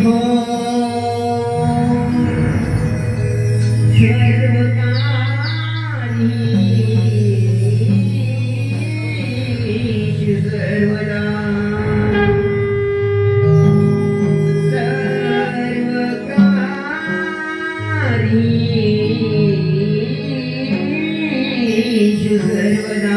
हो सर्वदा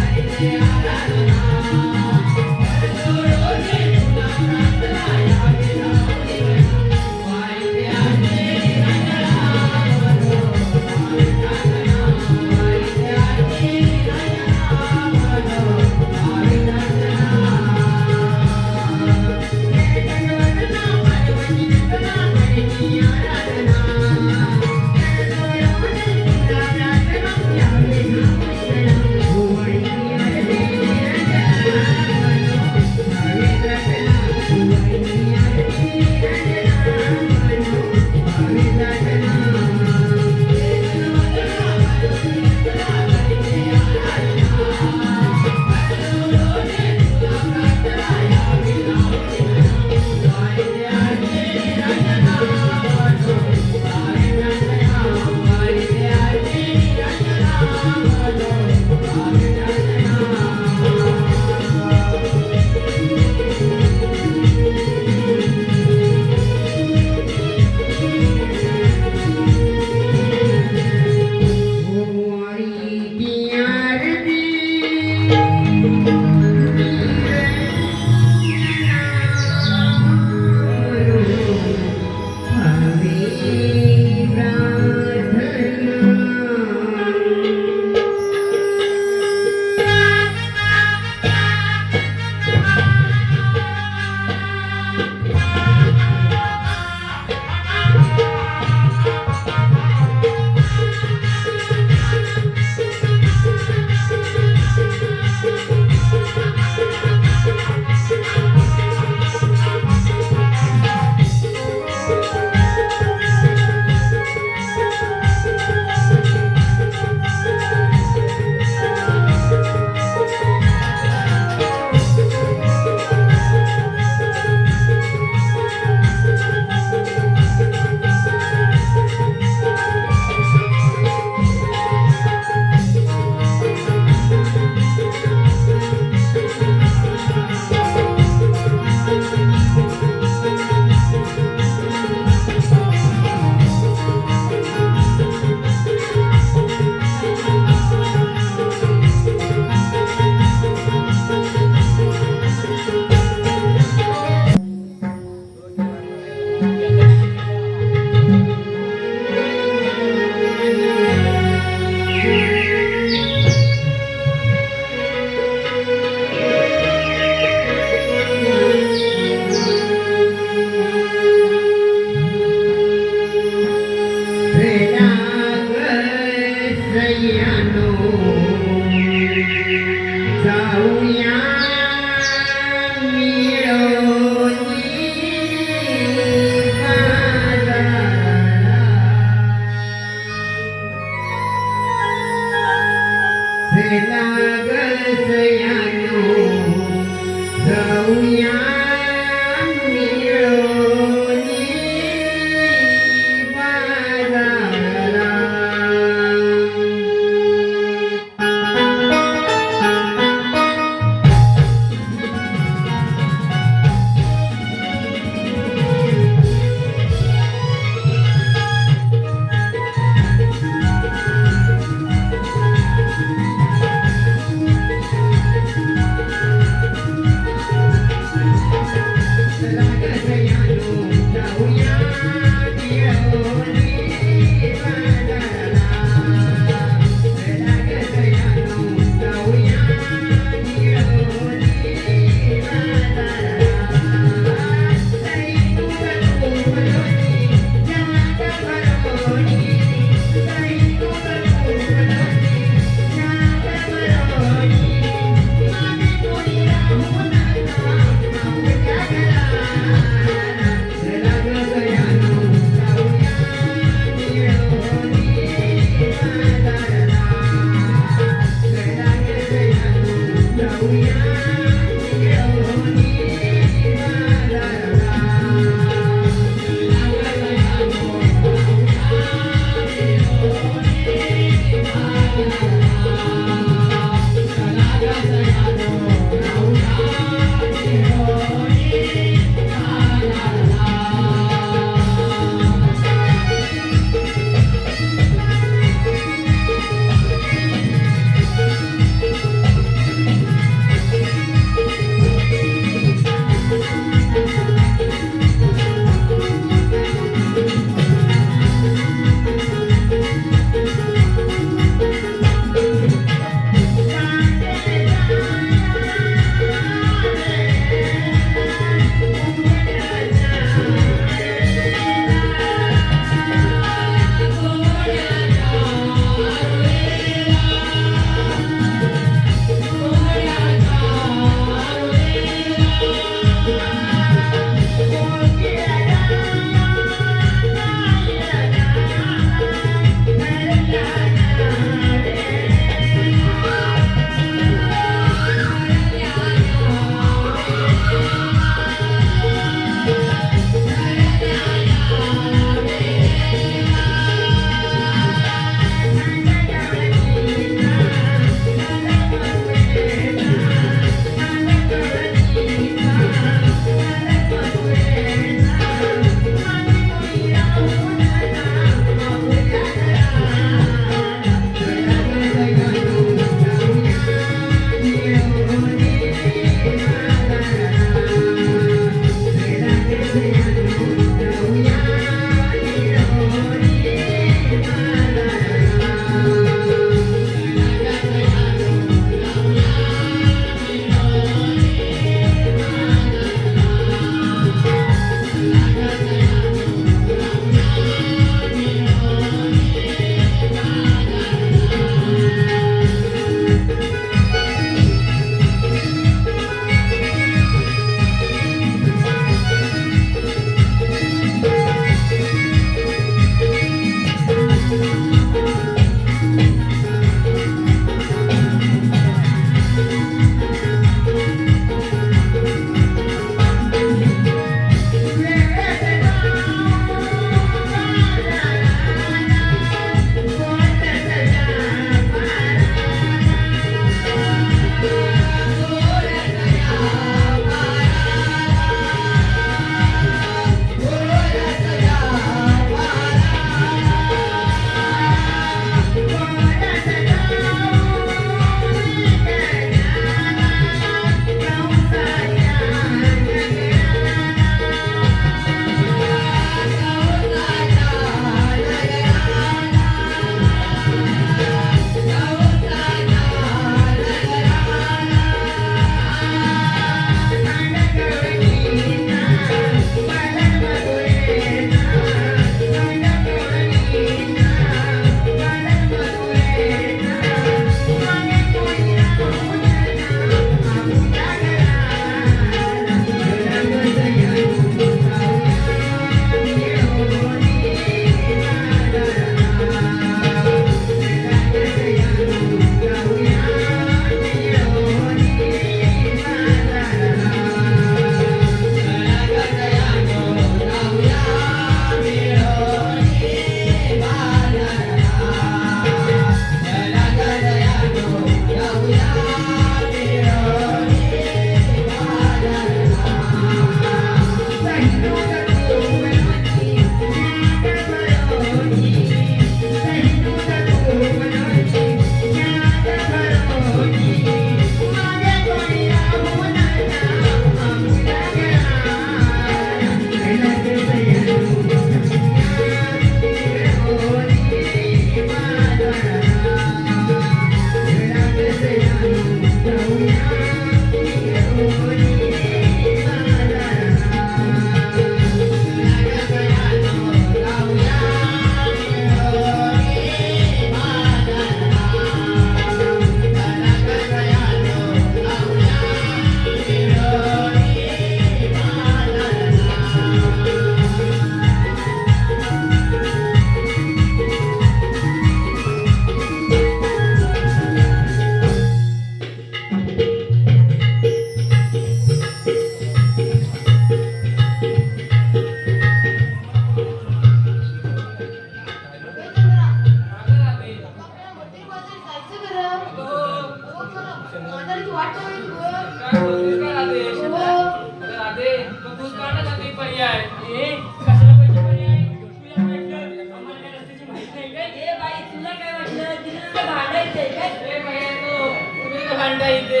घंटा इथे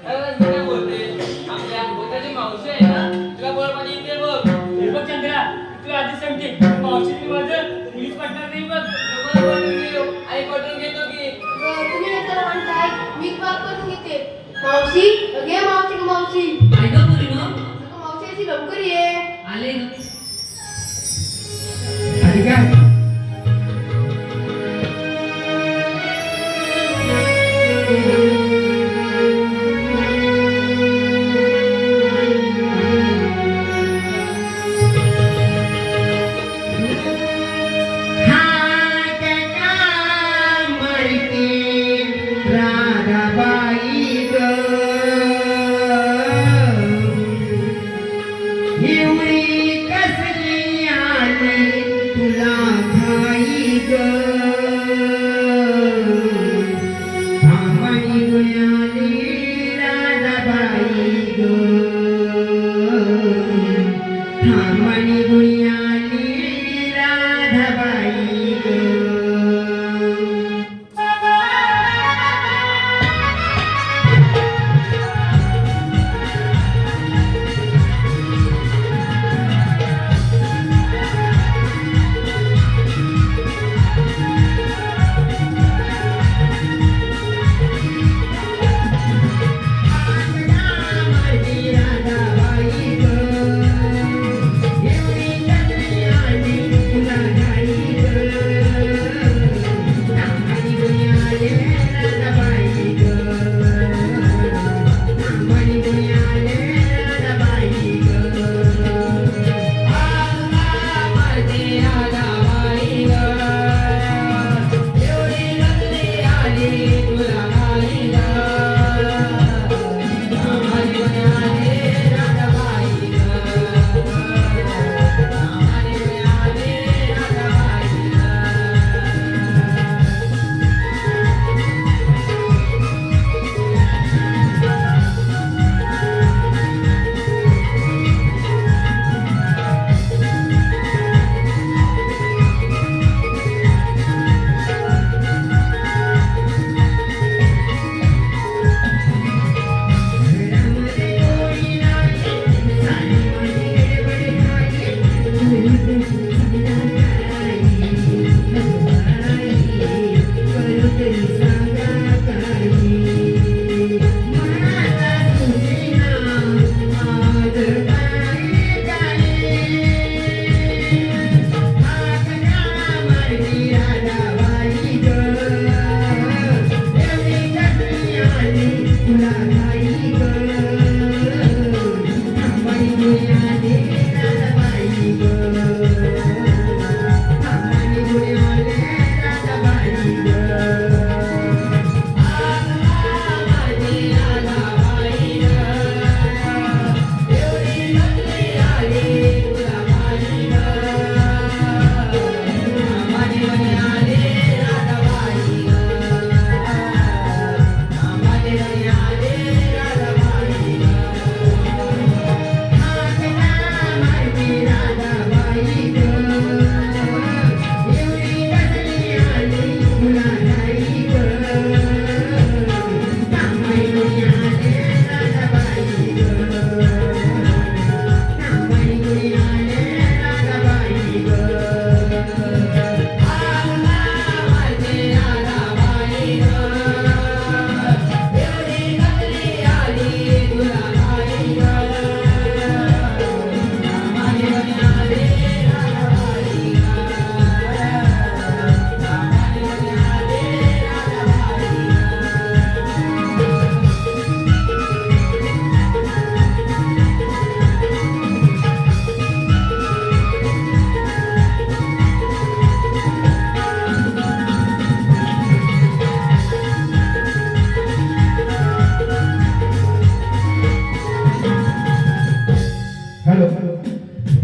काय बोलते आपल्या बोटाची मावशी आहे ना तुला बोल माझी इथे बघ हे बघ चंद्रा तुला आधी सांगते मावशीची माझं मुलीच पटणार नाही बघ नको पटून घेऊ आई पटून घेतो की तुम्ही त्याला म्हणताय मी बात करून घेते मावशी घे मावशी मावशी काय गं पोरीनो? मावशी अशी लवकर ये आले ना. आणि काय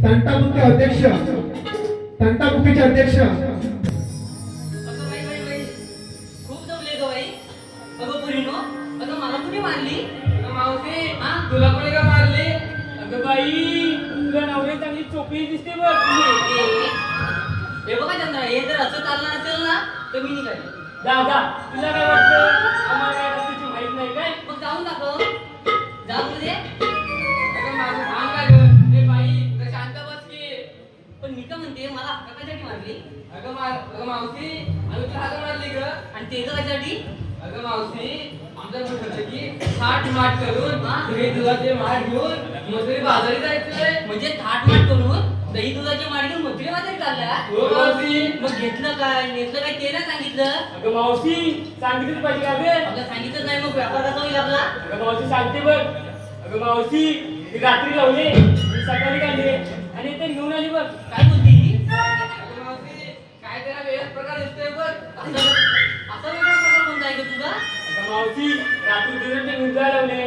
तंटामुखी अध्यक्ष तंटामुखीचे अध्यक्ष खूप जमले ग बाई. अगं पोरीनो अगं मला कुणी मारली? मावशी तुला कोणी का मारली अगं बाई तुला नवरी चांगली चोपडी दिसते बघ हे बघा चंद्रा हे जर असं चालणार असेल ना तर मी निघाले. दादा तुला काय वाटतं आम्हाला काय रस्त्याची माहित नाही काय मग जाऊन दाखव जाऊ दे. अगं माझं सांग काय गं ए बाई तर शांत बस की. पण मी का म्हणते मला कशासाठी मारली अगं मावशी आम्ही तुला हाक मारली ग. आणि ते कशासाठी? अगं मावशी आमचं म्हणत होतं की थाट माट करून दही दुधाचे माठ घेऊन मजुरी बाजारी जायचंय. म्हणजे थाटमाट करून दही दुधाची माडी घेऊन मथुरे बाजार काढला. हो मावशी. मग घेतलं काय नेतलं काय ते नाही सांगितलं. अगं मावशी सांगितलीच पाहिजे का ग? अगं सांगितलं नाही मग व्यापार कसा होईल आपला? अगं मावशी सांगते बघ. अगं मावशी ती रात्री लावले मी सकाळी काढले आणि ते घेऊन आली बघ. काय बोलती ही? अगं मावशी काय त्याला वेगळाच प्रकार दिसतोय बघ. असा वेगळा प्रकार कोणता आहे का तुझा? अगं मावशी रात्री दूध ते घेऊन जायला लावले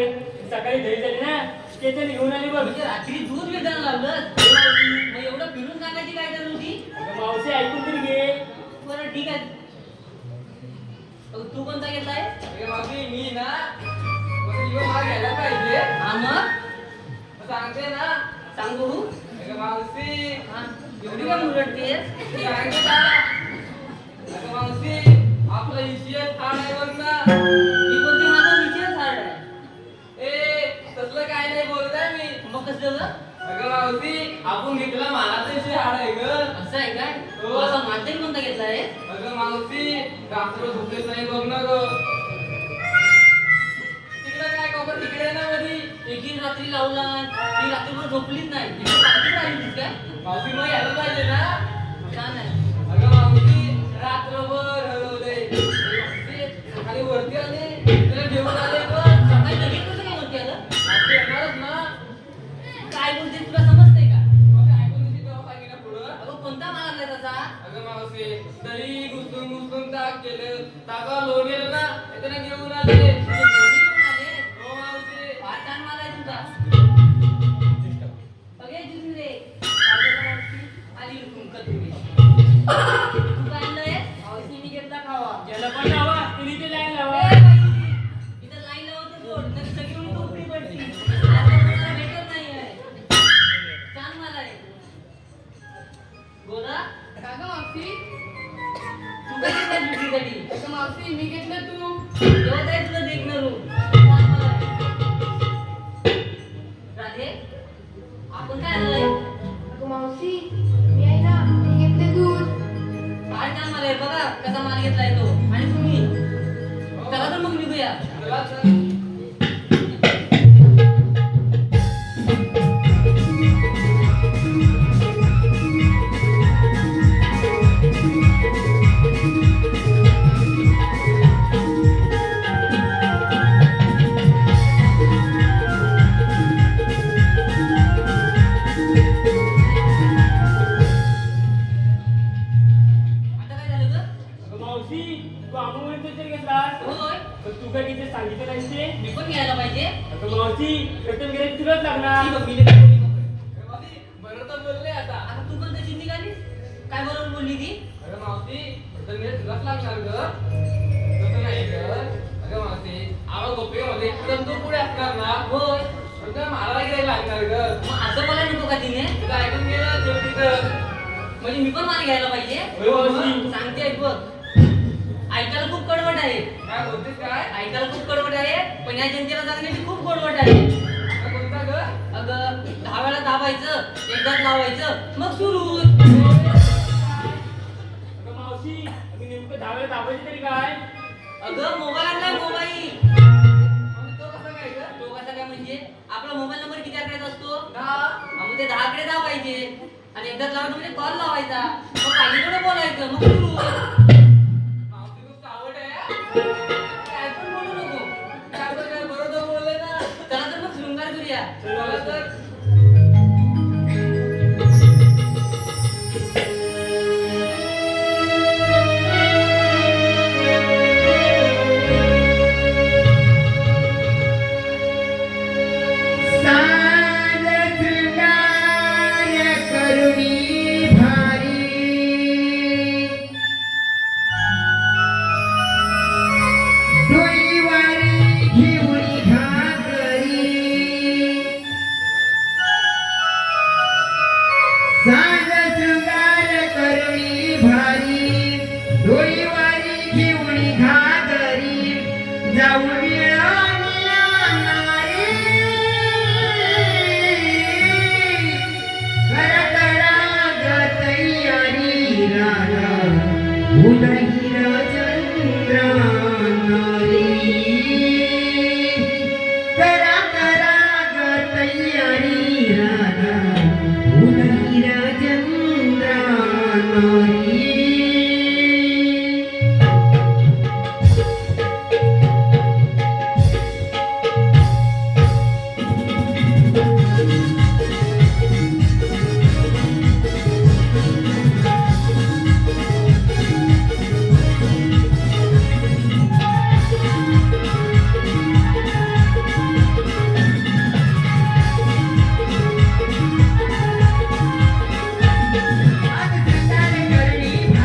सकाळी दही झाली ना ते घेऊन आली बघ. म्हणजे रात्री दूध वेचायला लावलं. मग एवढं फिरून सांगायची काय गरज होती? अगं मावशी ऐकून तरी घे. बरं ठीक आहे. तू कोणता घेतलाय? अगं मावशी मी ना मग यो माल घ्यायला पाहिजे. हा मग मग सांगते ना. सांग बघू. अगं मावशी हा, एवढी काय मुरडतेस? सांगते ना. अगं मावशी आपला इशियस थाट आहे बघ ना. मी बोलते माझा विषयच हार्ड आहे. तसलं काय नाही बोलताय मी. मग कसं ग? अगं मावशी आपण घेतला मानाचं इशे हाड आहे ग. असं आहे काय? हो. तू असा माध्यम कोणता घेतलाय? अगं मावशी रात्र झोपेच नाही बघ ना ग. तिकडे काय खबर तिकडे ना मधी. एकी रात्री लावला ती रात्रभर झोपलीच नाही. इकडे रात्री राहिलीस काय? मावशी मग यायला पाहिजे ना. छान आहे. अगं मावशी रात्रभर हरवलंय. ते सकाळी वरती आले त्याला घेऊन आले पण सकाळी लगेच कसं काय वरती आलं? मावशी येणारच ना. काय बोलते तुला समजतंय का? मग ऐकून तिची तेव्हा सांगितलं पुढं. अगं कोणता माल आणलाय तसा? अगं मावशी दही घुसून ताक केलं ताका लोण गेलं ना त्याला घेऊन आले. म्हणजे दोन्ही घेऊन आले. हो मावशी. फार छान माल आहे तुमचा. अगे जिंदरे आली रुकून कधीतरी. तू काय आणलंय? मावशीने घेतला खावा. याला पण लावा तिने ते लाईन लावा. ए बाई, इथं लाईन लावतो सोड. नाही सगळी उडी तू उपरी पडती. आता कोणाला भेटत नाही आहे. छान माल आहे. गोरा, का गं मावशी? तू काय घेतलं विक्रीसाठी? अगं मावशी मी घेतलं तू. तेव्हा काय तुला देखणार हो. छान माल आहे. राधे, आपण काय आणलंय? अगं मावशी मी आहे ना मी घेतलं दूध. काय छान माल आहे बघा कसा माल घेतलाय तो. आणि तुम्ही चला तर मग निघूया. चला चल. आता काय झालं ग? अगं मावशी तू आंबोळीचं तर घेतलास होय, पण तू काय तिथे सांगितलं नाही ते. मी पण घ्यायला पाहिजे. अगं मावशी प्रथम गिऱ्हाईक तुलाच लागणार. ती बघ, मी लगेच बोलली बघ. अगं मावशी बरं तर बोलले आता. आता तू पण तशी निघाली. काय बरोबर बोलली ती? अगं मावशी तर मी तुलाच लागणार ग. तसं नाही ग. अगं मावशी आवा गोपिकामध्ये एकदम तू पुढे असणार ना. होय. पण तुला मला गिरायला लागणार ग. मग असं मला नको का तिने? तुला ऐकून गेलं शेवटी तर. म्हणजे मी पण माल घ्यायला पाहिजे. होय मावशी. सांगते ऐक बघ. ऐकायला खूप कडवट आहे. काय बोलतेस काय? ऐकायला खूप कडवट आहे पण या जनतेला सांगण्याची खूप गोडवट आहे. अगं कोणता ग? अगं 10 वेळा दाबायचं, एकदाच लावायचं, मग सुरू. अगं मावशी मी नेमकं 10 वेळा दाबायचं तरी काय? अगं मोबाईल आणलाय मोबाईल. मग तो कसा काय ग? तो कसा काय म्हणजे आपला मोबाईल नंबर किती आकड्याचा असतो? 10. मग ते 10 आकडे दाबायचे आणि एकदाच लावायचं म्हणजे कॉल लावायचा. मग पाहिजे तेवढं बोलायचं, मग सुरू. मावशी खूप सावट आहे. काय पण बोलू नको. काय बरं काय बरोबर बोलले ना. चला तर मग शृंगार करूया. चला तर. करुणी भारी नाही. आज संतान करणी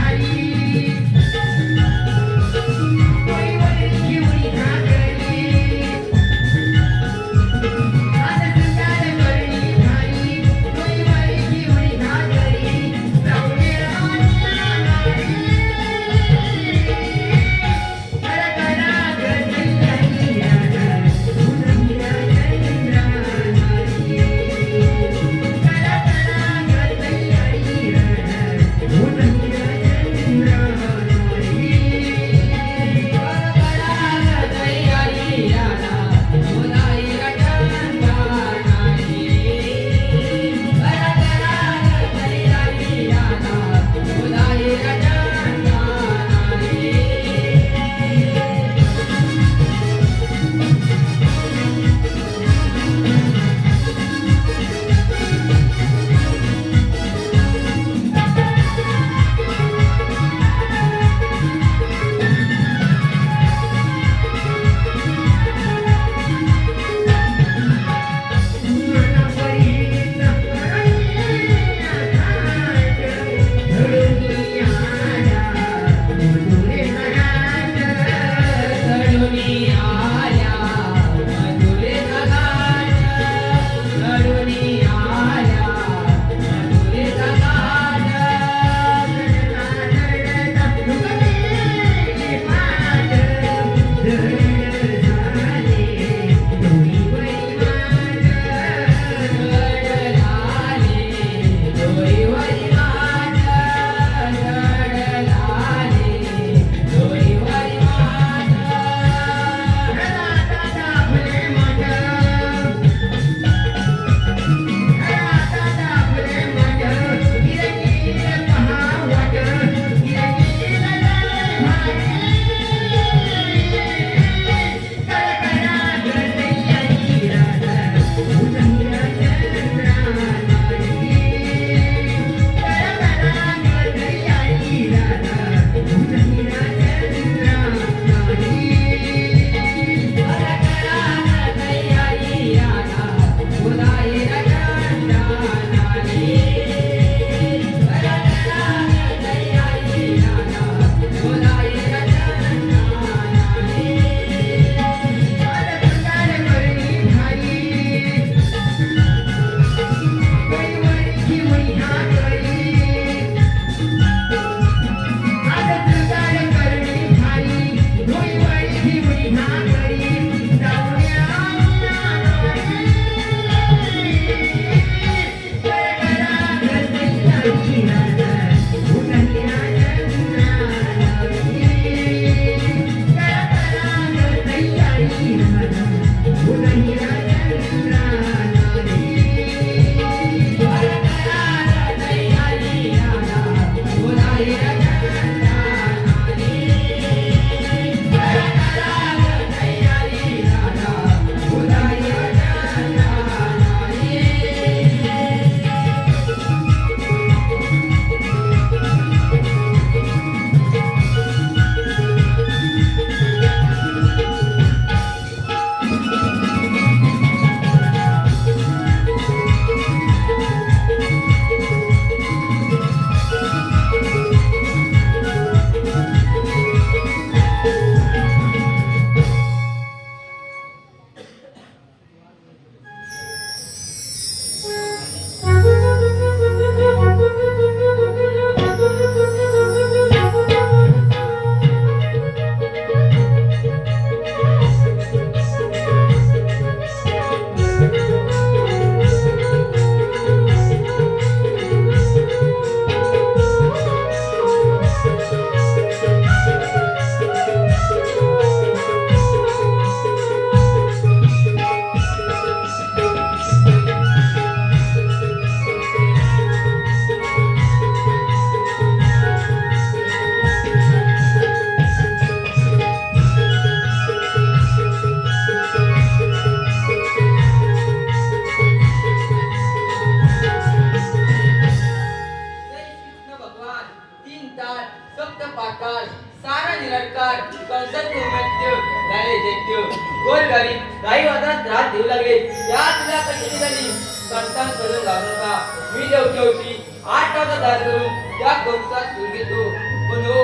ताळ सप्त पाताळ सारा निरंकार कंसत मृत्यू झाले दैत्य गोल गरीब काही वादात त्रास देऊ लागले त्या तुला कशी झाली संतान करून जाऊ नका मी देवची 8 तासात दार करून त्या गोष्टात सूर घेतो पण हो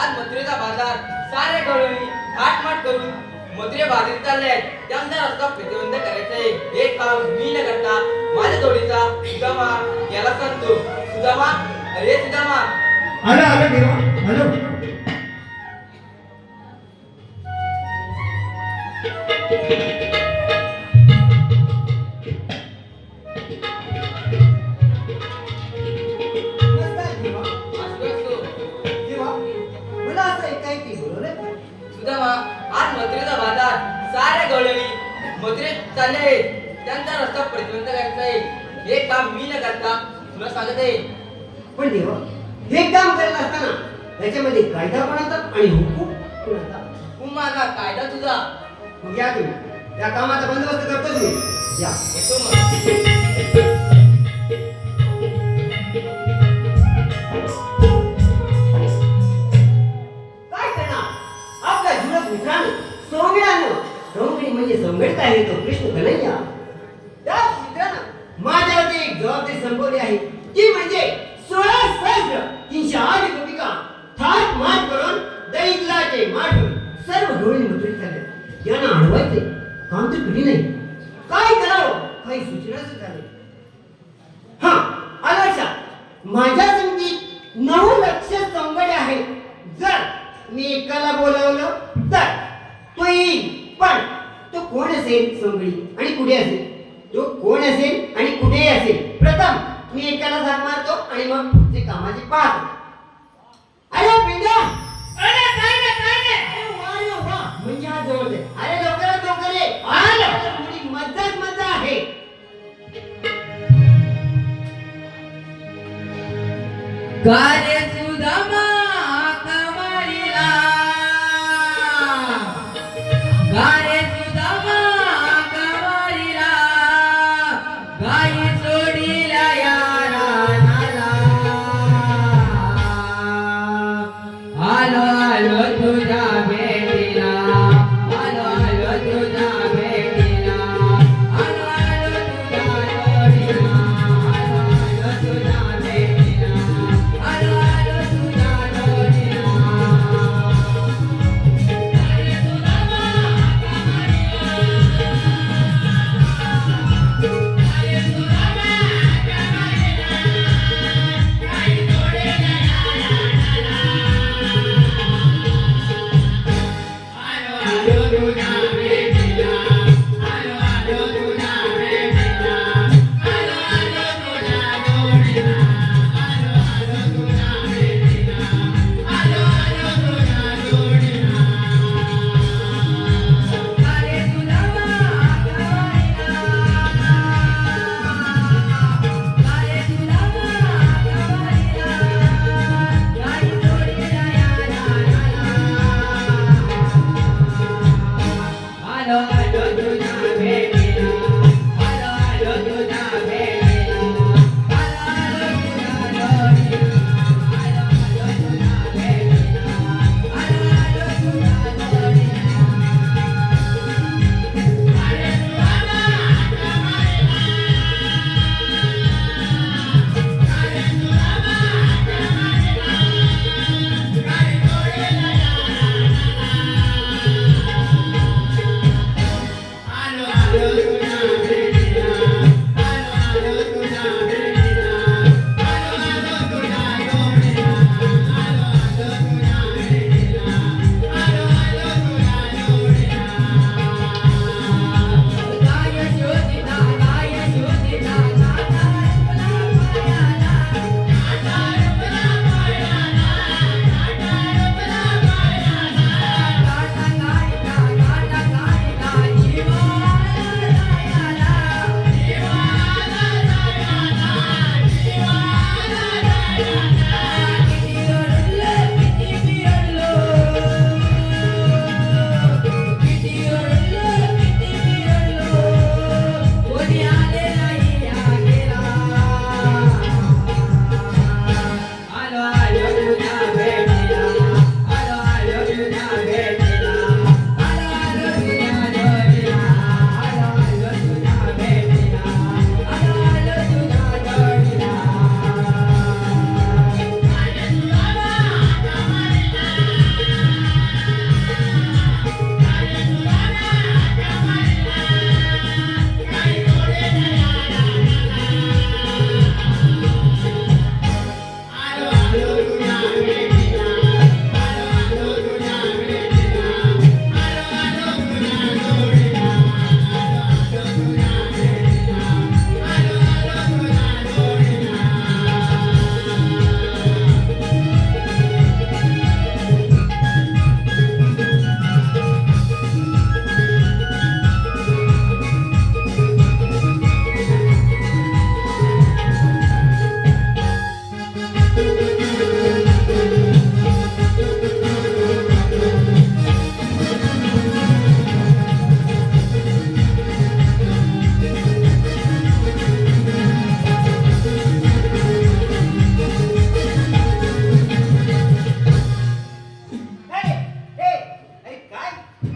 आज मथुरेचा बाजार सारे गवळणी थाटमाट करून मथुरे बाजारी चालले आहेत त्यांचा रस्ता प्रतिबंध करायचा आहे हे काम मी न करता माझ्या जोडीचा सुदामा याला सांगतो सुदामा अरे सुदामा आलो आलो देवा आलो सुदामा आज मथुरेचा बाजार सारे गवळणी मथुरे चालले आहेत त्यांचा रस्ता प्रतिबंध करायचा आहे हे काम मी न करता तुला सांगत आहे पण देवा हे काम करत असताना त्याच्यामध्ये कायदा कोणाचा आणि हुकूम कोणाचा? तू माझा कायदा तुझा मग या तुम्ही या कामाचा बंदोबस्त करतो मी या येतो मग काय करणार आपल्या जुळत मित्रांनो सोंगड्यानं सोंगडी म्हणजे सोंगडीत आहे तो कृष्ण कन्हैया त्या मित्रानं माझ्यावरती एक जबाबदारी संपवली आहे ती म्हणजे 16,308 गोपिका थाट माट करून दैलाचे माटून सर्व डोळे मथुरीत झाले यांना अडवायचे काम तर कधी नाही काय करावं काही सूचनाच झाले हा आलं लक्षात माझ्या संगीत 9 लक्ष सोंगडे आहेत जर मी एकाला बोलावलं तर तो येईल पण तो कोण असेल सोंगडी आणि कुठे असेल तो कोण असेल आणि कुठेही असेल प्रथम मी एकाला हाक मारतो आणि मग पुढचे कामाची पाहतो अरे पिंडा अरे काय नाही अरे वा रे वा म्हणजे हा जवळ आहे अरे लवकरात लवकर ये आलं थोडी मज्जाच मज्जा आहे कार्य सुदामा कमरिला कार्य सुदामा कमरिला गाई सोडीला यारा नाला आलो आलो तुझ्या भेटीला आलो आलो तुझ्या भेटीला आलो आलो तुझ्या जोडीला आलो आलो तुझ्या भेटीला आलो आलो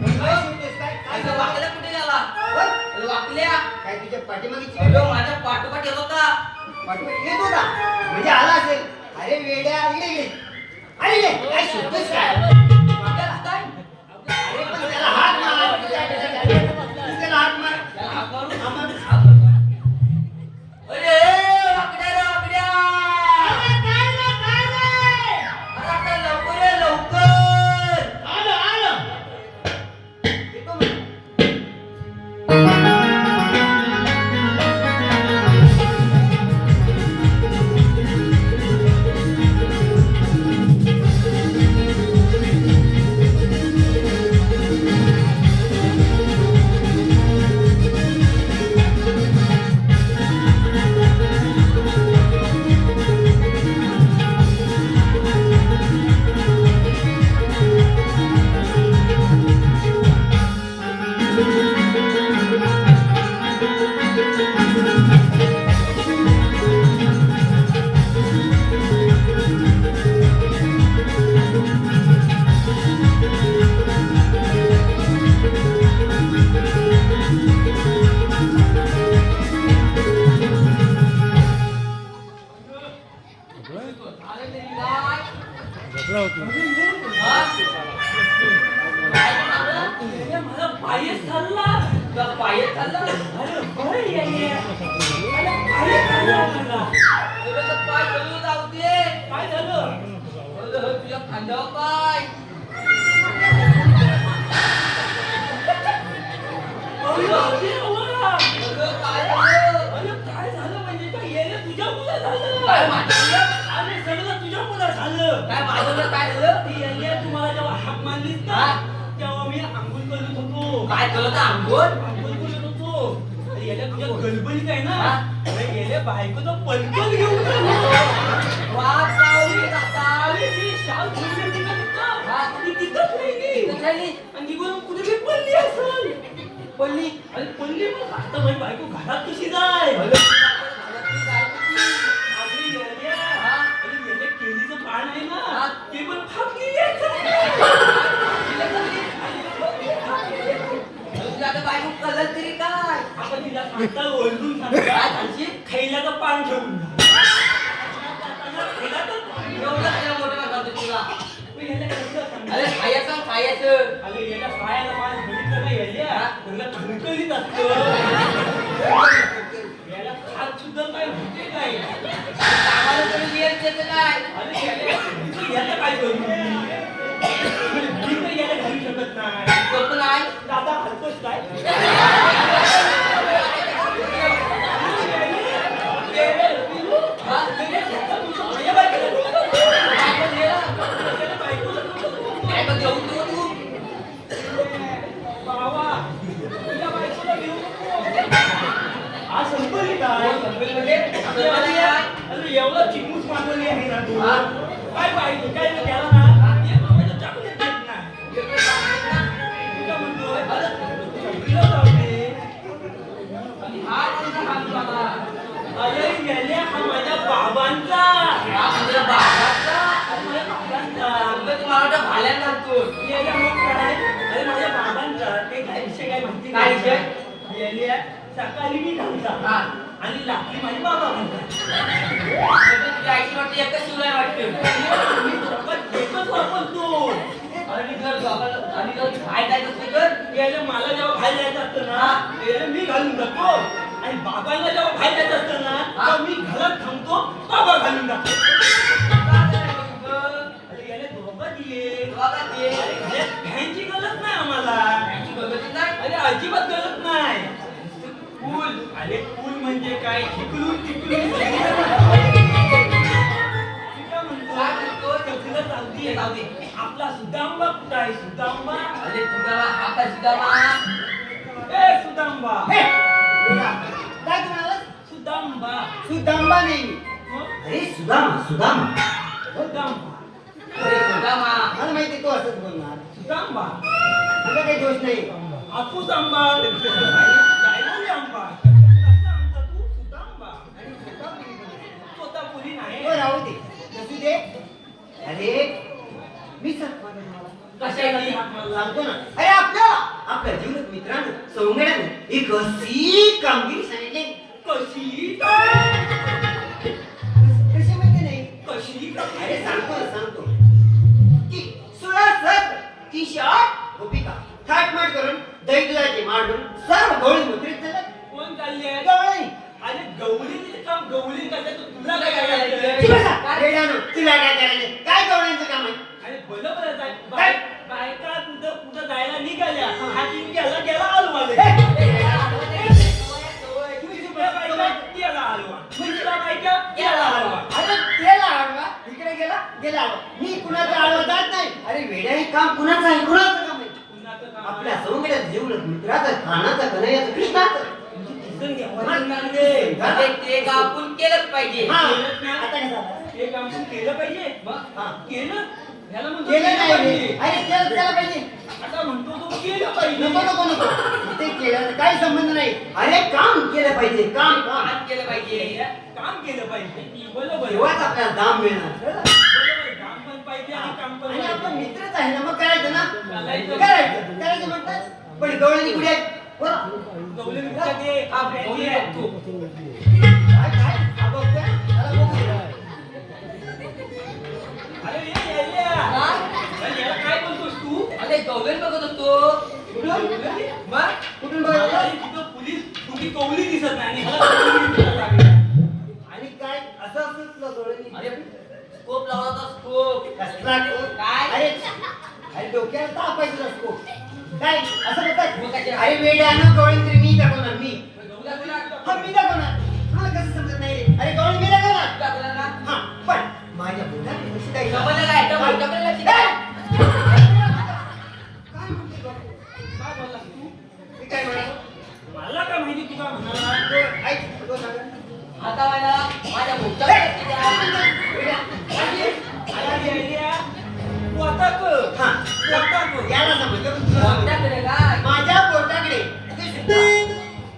अगं वाकल्या कुठे गेला अरे वाकल्या काय तुझ्या पाठीमागे अगं माझ्या पाठोपाठ येत होता येत होता म्हणजे आला असेल. अरे वेड्या इकडे ये. अरे ये, काय शोधतोस काय? वाकल्या तू काय अरे पण त्याला हात मार. तू त्याला हात मार. त्याला हात मारू? हा, मार. अरे वाकड्या रे वाकड्या अरे आता लवकर ये लवकर येतो म्हणे. अरे तरी काय मला पायच चालला. तुला पायच चालला अरे होय येड्या. मला पायच चालला माझा. तुला तर पाय चालू जाऊ दे काय झालं? अरे तुझ्या खांद्यावर पाय अरे देवा. अरे काय झालं अरे काय झालं म्हणजे काय येणं तुझ्यामुळे झालं. काय माझं अरे सगळं तुझ्यामुळे झालं. काय माझं काय झालं ती येण्या तुम्हाला जेव्हा हाक मारलीस ना हा? तेव्हा मी आंघोळ करत होतो. काय करत अंघोळ आंघोळ करत होतो. अरे येण्या तुझ्या गलबलीत आहे ना. हा? अरे येण्या बायकोचं पलकल घेऊन आलो. वाट लावली जाता अरे ती शाल ठेवली होती ना तिथं. हा? ती तिथंच राहिली. कुठं राहिली? आणि निघून कुठे तरी पडली असेल. पडली अरे पडली मग आता माझी बायको घरात कशी जाय? अरे तू काय करती? अरे येण्या. हा? अरे येण्या केळीचं पान आहे ना हा? ते पण फाकली यायचं. तुला आता बायको कलर तरी काय आपण तिला सांगता ओरडून काय सांगता सांगशील? खैलाचं पान घेऊन जा. खैलाचं पान घेऊन एवढं काय मोठं काय करतो तुला जा. मग याला कसं सांगणार? अरे खायचं खायचं अरे याला खायला पान बघितलं का याला? त्याला खणखणीत असतं. याला खात सुद्धा काय होते काय? कामाला तरी यायचं काय अरे याला काय करू? मी तर याला घालू शकत नाही. करतो नाही दादा घालतोच काय? हा? माझ्या बायकोला काय केलं? माझ्या बायकोला काय बघ घेऊन तू बाबा तुझ्या बायकोला घेऊ नको. हा संपली काय? संपलीमध्ये? संपली काय? अरे एवढा चिमूस मागवली आहे ना तू. हा? काय पाहिजे काय नाही त्याला ना एक रुपयाचं चॉकलेट देत नाही. तुला म्हणतोय अरे संपलं जाऊ दे. आणि हा कोणता हात बाबा? अरे गेल्या हा माझ्या बाबांचा. हा म्हणजे बाबाचा? अरे माझ्या बाबांचा. म्हणलं तुम्हाला वाटतं भाल्यात घालतो. गेल्या मग काय? अरे माझ्या बाबांचा ते काय विषय काय माहिती काय नाही. विषय? गेल्या सकाळी मी घालता हा. आणि रात्री माझे बाबा घालतात. म्हणजे तुझ्या आईची वाटतं एकच शिवलाय वाटतं. मी दोघात एकच वापरतो. आणि जर काय जायचं असलं तर गेल्या मला जेव्हा बाहेर जायचं असतं ना गेल्या मी घालून जातो आणि बाबांना जेव्हा बाहेर जायचं असतं ना तेव्हा मी घरात थांबतो बाबा घालून जातो. तुला जाऊ जाऊ दे. दे. आपला सुदांबा कुठं आहे सुदांबा? अरे तुला आता सुद्धा ए सुदांबा. हे, बेटा, काय तू म्हणालास? सुदांबा. सुदांबा नाही. हं? अरे सुदामा सुदामा सुदांबा. अरे सुदामा. मला माहिती तू असंच बोलणार. सुदांबा. तुझा काही दोष नाही. हापूस आंबा. जायमुली आंबा. कसा आमचा तू सुदांबा. आणि सुदामा तोतापुरी नाही. हो, राहू दे. नसू दे. अरे मी सांगतो कशाला सांगतो ना. अरे आपल्या जीवनात मित्रांनो सौंगड्यानं एक अशी कामगिरी सांगितली. कशी कशी माहिती नाही. कशी अरे सांगतो की 16 30 गोपिका थाटमाट करून दैवलाचे मांडून सर्व गवळी मुद्रित झालं. कोण चालली आहे? गवळी अरे गवळीचे काम गवळी करते तुला काय काय करायचं? करायचं? रेडानो तुला काय करायचं? काय गवळ्यांचं काम आहे? अरे बरोबर आहे बायका कुठं जायला निघाल्या हा टीम गेला आलो गेला हलवा तुला बायका गेला हलवा अरे गेला आडवा इकडे गेला आडवा. मी कुणाचा आडवा जात नाही. अरे वेड्या हे काम कुणाचं आहे? कुणाचं काम आहे? कुणाचं काम आपल्या सौंगड्यात जीवनात मित्राचं खानाचं कन्हैयाचं कृष्णाचं. किसन घ्यावं लागले. म्हणजे ते का आपण केलंच पाहिजे. हा. केलंच नाही. आता काय झालं? हे काम तू केलं पाहिजे हा. केलं ह्याला म्हणतो केलं नाही पाहिजे. रे. अरे केलं त्याला पाहिजे. आता म्हणतो तो केलं पाहिजे नको ते केलं काही संबंध नाही. अरे काम केलं पाहिजे. काम काम केलं पाहिजे. काम केलं पाहिजे बरोबर तेव्हाच आपल्याला दाम मिळणार. बरोबर काम पण पाहिजे आणि काम पण आणि आपण पाहिजे. मित्रच आहे ना, मग करायचं ना. करायचं. करायचं म्हणतात. पण गवळणी कुठे आहेत? बोला. गवळी कुठं ते? हा, भेंडी गवळी आहे. बघतो. काय हा बघतोय? त्याला बघू. अरे ये. अरे याला काय बोलतोस तू? अरे गवलन बघत होतो. कुठून? मग कुठून मला बघायचं? तिथं पोलीस तुझी कवली दिसत नाही आणि ह्याला कवली दिसत लागली. आणि काय असं असं तुला गवळणी? अरे स्कोप लावला होता स्कोप. कसला कोण? काय? अरे डोक्याला ताप आहे तुला स्कोप. काय असं मग बोलतात? काय? अरे वेड्यानं गवळणी तरी मी दाखवणार. मी तुला हा मी दाखवणार. मला कसं समजत नाही रे. अरे गवळणी मी दाखवणार. दाखवणार ना? हा पण माझ्या बोटात कशी काय समजलं काय? डबल लक्ष द्या. काय म्हणते गं? काय बोललास तू? मी काय म्हणालो? मला काय माहिती तू काय म्हणाला? ऐक, तो सांगा. आता मला माझ्या भोगच्या लक्ष द्या. अरे येड्या. तू आता कर. हा, आता कर. याला समजलं पण तुला समजलं. भोगच्याकडे काय? माझ्या बोटाकडे ते सुद्धा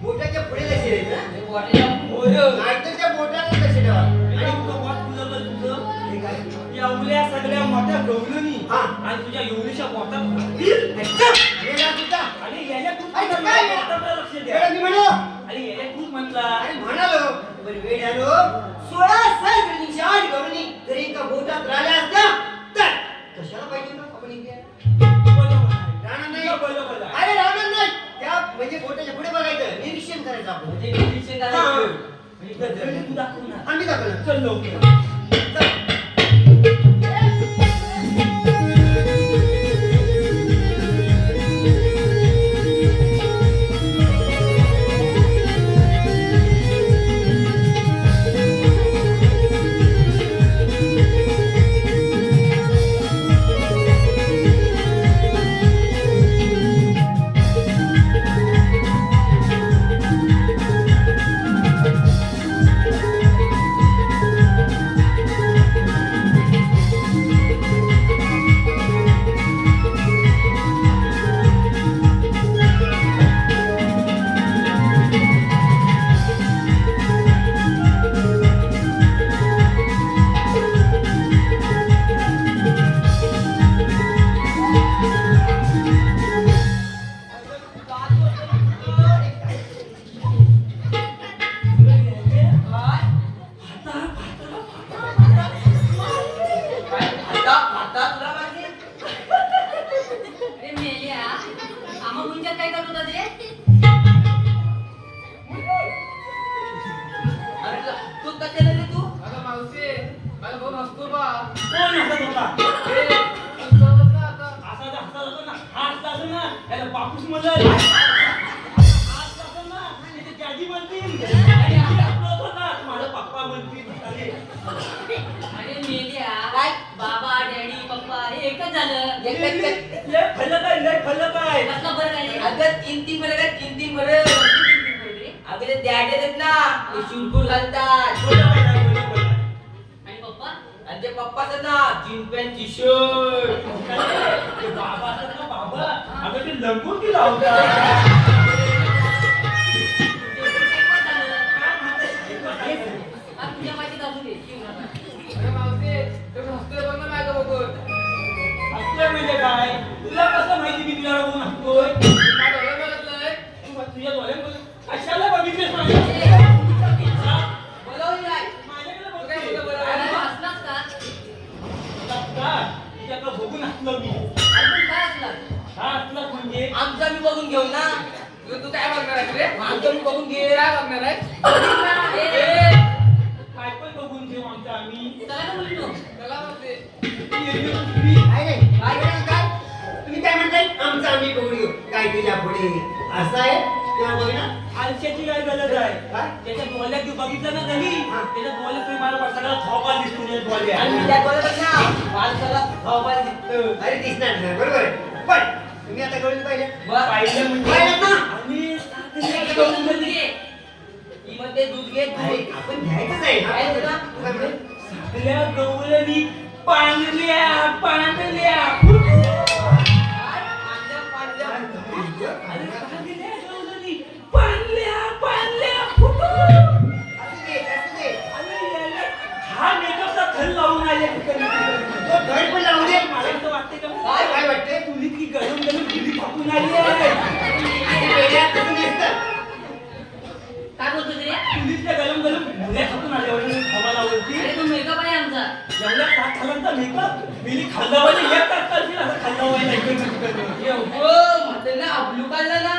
बोटाच्या पुढे लक्ष द्यायचं ना. हे बोटाच्या पोरं. नाहीतर त्या बोटाला लक्ष ठेवा. आणि तुझं वाट तुझं तुझं हे काय? एवढ्या सगळ्या मोठ्या गवळणी हा. आणि तुझ्या एवढीच्या पोटात वेडा तुझा. आणि याला तूच अरे म्हणला, काय? पोटाकडे लक्ष वेडा द्या. मी म्हणलो. आणि याला तूच म्हटला अरे म्हणालो. पण वेड्यानो 16 सहस्र 8 गवळणी जरी एका बोटात राहिल्या असत्या तर कशाला पाहिजे ना आपण इथे? बरोबर आहे. राहणार नाही. बरोबर आहे. अरे राहणार नाही. त्या म्हणजे बोटाच्या पुढे बघायचं, निरीक्षण करायचं आपण. म्हणजे निरीक्षण हा. करायचं. आणि गजरणी तू दाखव ना. आम्ही दाखवलं. चल लवकर. काय? आता तुला माहिती? अरे मेल्या आम्हा गुंजात काय करत होता ते? अरे तू कशाला रे तू? अगं मावशी, मला भाऊ हसतो बा. कोण हसत होता? ए, हसतो होता आता. असा हसत होता ना. हा हसला असेल ना. याला बापूस म्हणलं. हा हसला असेल ना. त्याचे daddy म्हणतील. आणि हा हसला होता ना. माझा पप्पा म्हणतील. अरे अरे मेल्या काय? बाबा एकच झालं. लय फलक आहे कसलं बरं काय रे? अगं तीन बरं का तीन बरं अगं ते दॅट येतात ना ते शूटबूट घालतात आणि पप्पा आणि ते पप्पाचं ना जीन पॅन्ट टी शर्ट बाबा असतात ना बाबा अगं ते लंगून की लावतात तुझ्या माहितीत असू दे अगं मावशी तुम्ही हसतोय बघ ना माझ्या बघून. असलं म्हणजे काय तुला कसं माहिती मी तुला बघून हसतोय काय डोळ्यात बघितलंय? तुझ्या डोळ्यात कशाला बघितलेस माझ्या बोलावून काय माझ्याकडे तू काय बघतोय. बोलतो बरं? अरे हसलास का? का? तुझ्याकडे बघून हसलो मी अजून काय हसलास? हा हसलास म्हणजे आमचा मी बघून घेऊ ना तू काय बघणार आहेस रे? आमचा मी बघून घे काय बघणार आहेस? ए, काय पण बघून घेऊ आमचं आम्ही चला ना बोललो. चला मावशी. काय नाही काय तुम्ही काय म्हणताय आमचं आम्ही बघून घेऊ काय तुझ्या पुढे असं आहे तेव्हा बघ ना आलशाची काय गरज आहे काय? त्याच्या डोळ्यात तू बघितलं ना कधी हा. त्याच्या डोळ्यात तुम्ही मला सगळा थोपा दिसतो तुझ्या डोळ्यात. आणि त्या बोलत ना माणसाला हवामान दिसतं अरे दिसणार नाही बरोबर आहे पण तुम्ही आता कळून पाहिजे पाहिलं म्हणजे पाहिलं ना? आम्ही एक दोन दूध घे. ही म्हणते दूध घे अरे दूध आपण घ्यायचंच आहे ना. घ्यायचं ना? काय म्हणे? सगळ्या गवळणी पांढऱ्या पांढऱ्या अरे सगळ्या गवळणी पांढऱ्या पांढऱ्या फुटू. असू दे, असू दे. अरे याला हा मेकअपचा थर लावून आले तो धड पण लावू दे. मला असं वाटते का काय वाटतंय? तुली ती गरम गरम तुली थापून आली आहे आणि वेड्या कसं दिसतं? काय बोलतो रे? तुलीतल्या गरम गरम मुल्या थापून आल्यावर हवालावरती अरे तो मेकअप आहे आमचा. एवढ्या 7 खालांचा मेकअप मिली खाल्लावायला एक तास चालतील असं खाल्लावायला म्हातारीला अब्लू काढला ना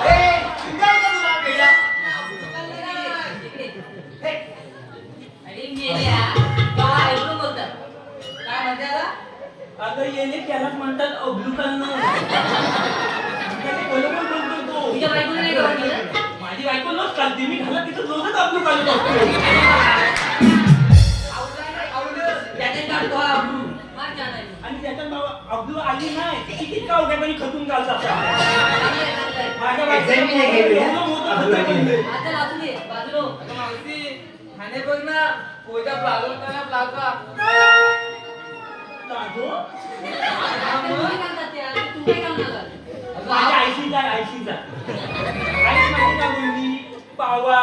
ए, सुंदर का तुला वेड्या? अरे मेल्या. काय एवढं बोलतात? काय म्हणते आता? अगं येणे त्यालाच म्हणतात अब्लू खाल्लं त्याने बरोबर बोलतो तो तुझ्या बायकोने नाही का म्हटलं? माझी बायको नच चालते मी घाला तिथं रोजच अब्लू खाल्लं असतो त्याने काढतो हा अब्लू फार छान आहे. आणि त्याच्यात बाबा अब्दू आली नाही किती का उघड्यापणी खतून घालतात चांगलं आहे, चांगलं आहे. माझ्या Exam नाही घ्यायची ना? एवढं मोठं अब्दू खतं आली बनलंय. आता वाचू दे, बाजूला हो. अगं मावशी खाणे बघ ना पोयचा प्लाझो होता ना प्लाझा. ताजो? आपल्या मुली काढतात त्या, तू काय काढणार? माझ्या आयशीचा आई माझी का बोलली बाबा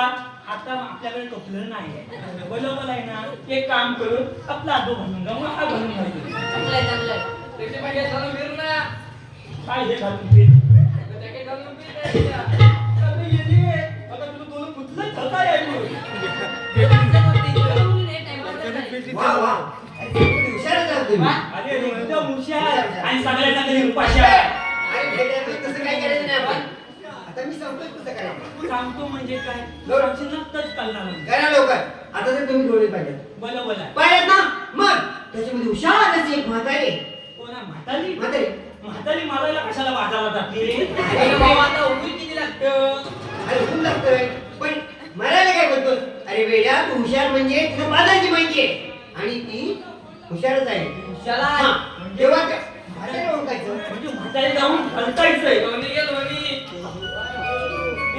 आता आपल्याकडे टोपलं नाही बरोबर आहे ना एक काम करू आपला आजो घालून जा मग हा घालून घालतो चांगलं आहे, चांगलं आहे. त्याची मागे घालून फिर ना. काय हे घालून ते अगं जॅकेट घालून फिर त्याच्या. आता येणे आता तुला दोन कुठलं थका आहे एवढं मुली नाही, टाइमपास करत आहे. वा, वा. अरे, तुम्ही हुशारच आहात तुम्ही. अरे एकदम हुशार आणि सगळ्यांना तरी उपाशा अरे, भेटायला तर तसं काही करायचं नाही आपण. आता मी सांगतोय कसं करायचं. सांगतो म्हणजे काय नक्कीच कळणार नाही. करा लवकर. आता तर तुम्ही डोळे पाहिजे बोला बोला पाहिजेत ना मग त्याच्यामध्ये हुशार अशी एक म्हातारी कोणा म्हातारी म्हातारी म्हातारी मारायला कशाला वाजावा जाते अरे बाबा आता उभी किती लागतं अरे खूप लागतोय पण मरायला काय बोलतोस अरे वेड्या तू हुशार म्हणजे तुला बाजारची माहिती आहे आणि ती हुशारच आहे शाला हा, तेव्हा काय? म्हातारी ओळखायचं. म्हणजे म्हातारी जाऊन हलतायचंय दोन्ही घे दोन्ही.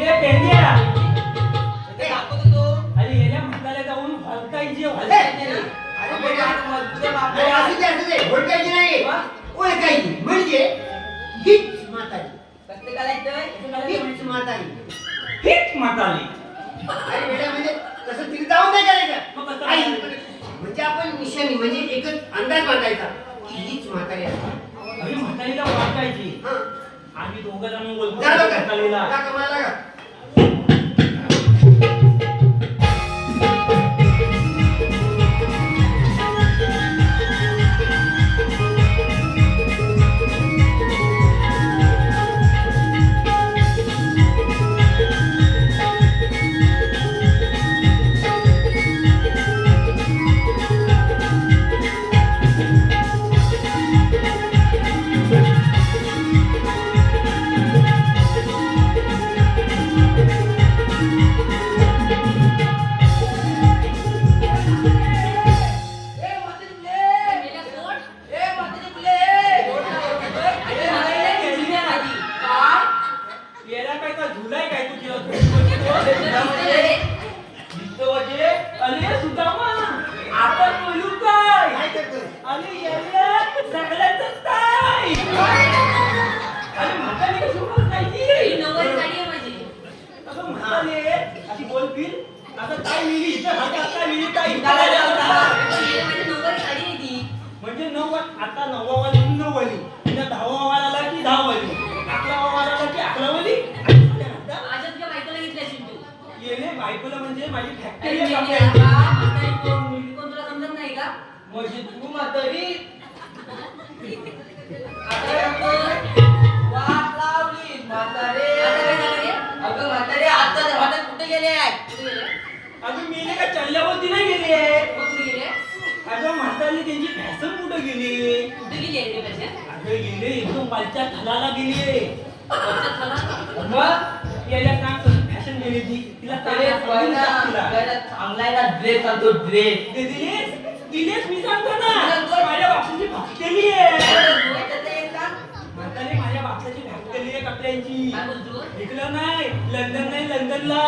ए पेंड्या ते दाखवतो तो अरे याला म्हाताऱ्या जाऊन हलतायचे हलतायचे ना? अरे अरे बेटा, मजबूत आहे अरे बापरे. असू दे ओळखायची नाही वा. ओळखायची म्हणजे हीच म्हातारी कसं करायचं हीच म्हातारी हेच म्हातारी अरे बेटा म्हणजे तसं तिथे जाऊन नाही मग करायचं कसं आई, करायचं? म्हणजे आपण निशाणी म्हणजे एकच अंदाज बांधायचा की हीच म्हातारी आहे अरे म्हातारीला वाटायची हा. आम्ही दोघं जण बोलतो जा लवकर. म्हातारीला जा कामाला लागा. मिली इथं हातात काय मिली काय इथं काय काय लावता? लावता? माझी नऊवारी साडी आहे ती. म्हणजे 9 आता 9वा वाली 9वाली उद्या 10वा वाला आला की 10वाली 11वा वाला आला की 11वाली आजच्या तुझ्या बायकोला घेतली असेल तू. येले बायकोला म्हणजे माझी अरे फॅक्टरी मेली आहे आहे कपड्याची. का? म्हातारी कोण, मुलगी कोण तुला समजत नाही का? म्हणजे तू म्हातारी आता कोण? वाट लावली म्हातारे. आता काय झालं रे? अगं म्हातारे आता म्हातारे कुठे गेले आहे? कुठे गेले? अगं मेले का चल्ल्यावरती नाही गेली आहे मग कुठे गेले? अगं म्हातारी त्यांची फॅशन कुठं गेली कुठे गेली आहे रे पैसे? अगं गेले एकदम बालच्या थलाला गेली वरच्या खाला? मग याला काम करून फॅशन गेली ती तिला अरे पहिला पहिला चांगला आहे ना ड्रेस आणतो ड्रेस. दिलेस मी सांगतो ना माझ्या बापसाची फॅक्टरी आहे म्हातारी माझ्या बापसाची फॅक्टरी आहे कपड्यांची काय बोलतो? इकडं नाही लंडन नाही लंडनला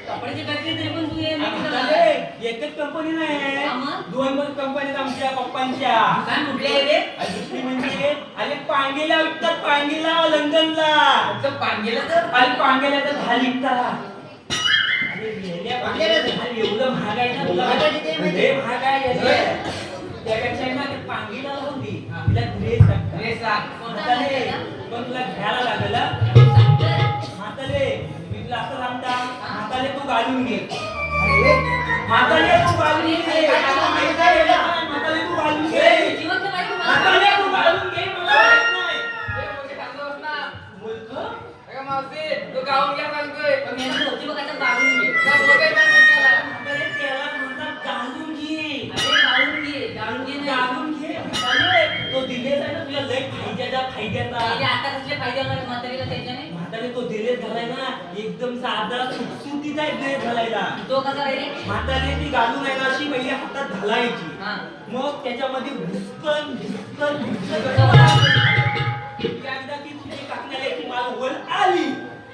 कपड्याची फॅक्टरी तरी पण तू ये मी कुठं म्हातारे, जाणार? एकच कंपनी नाही हा मग? 2 कंपनीत आमच्या पप्पांच्या काय कुठले आहे रे? आणि दुसरी म्हणजे अरे पांगेला विकतात पांगेला लंडनला आमचं पांगेला तर आणि पांगेला तर धाल विकतात अरे वेड्या पांगेला तर धाल एवढं महाग आहे ना तुला महाग आहे ते माहिती. लय महाग आहे याचे. त्यापेक्षा आहे ना ते पांगेला लावून दे तिला ड्रेस टाकतात ड्रेस लाग. म्हातारे, पण तुला घ्यायला लागेल हा. सांगतोय. म्हातारे मी तुला असं सांगता म्हातारे तू घालून घे अरे म्हातारे तू घालून घे मला माहित आहे ना. म्हातारे तू घालून घे जिवंत बायको मला म्हातारे तू घालून घे मला माहित नाही ए, मोठी सांगतोस ना. मूर्ख अगं मावशी, तू गाऊन घ्या सांगतोय. पण मी यांना होती बघ आता गाळून घे. जा बोलाय पण मोठ्याला. म्हातारे त्याला म्हणतात घालून घे अरे गाळून घे. गाळून घे नाही. घालून घे म्हातारे तो दिलेच आहे ना तुला लय पहिले फायद्याचा आता कसले फायदे होणार म्हातारीला त्याच्याने? म्हातारे तो दिलेच झालाय ना एकदम साधा सुटसुटीचा ड्रेस घालायला तो कसा रे? म्हातारे ती घालून आहे ना अशी पहिले हातात घालायची हा. मग त्याच्यामध्ये भुसकन भुसकन भुसकन एकदा ती तुझी काकण्याची माल वर आली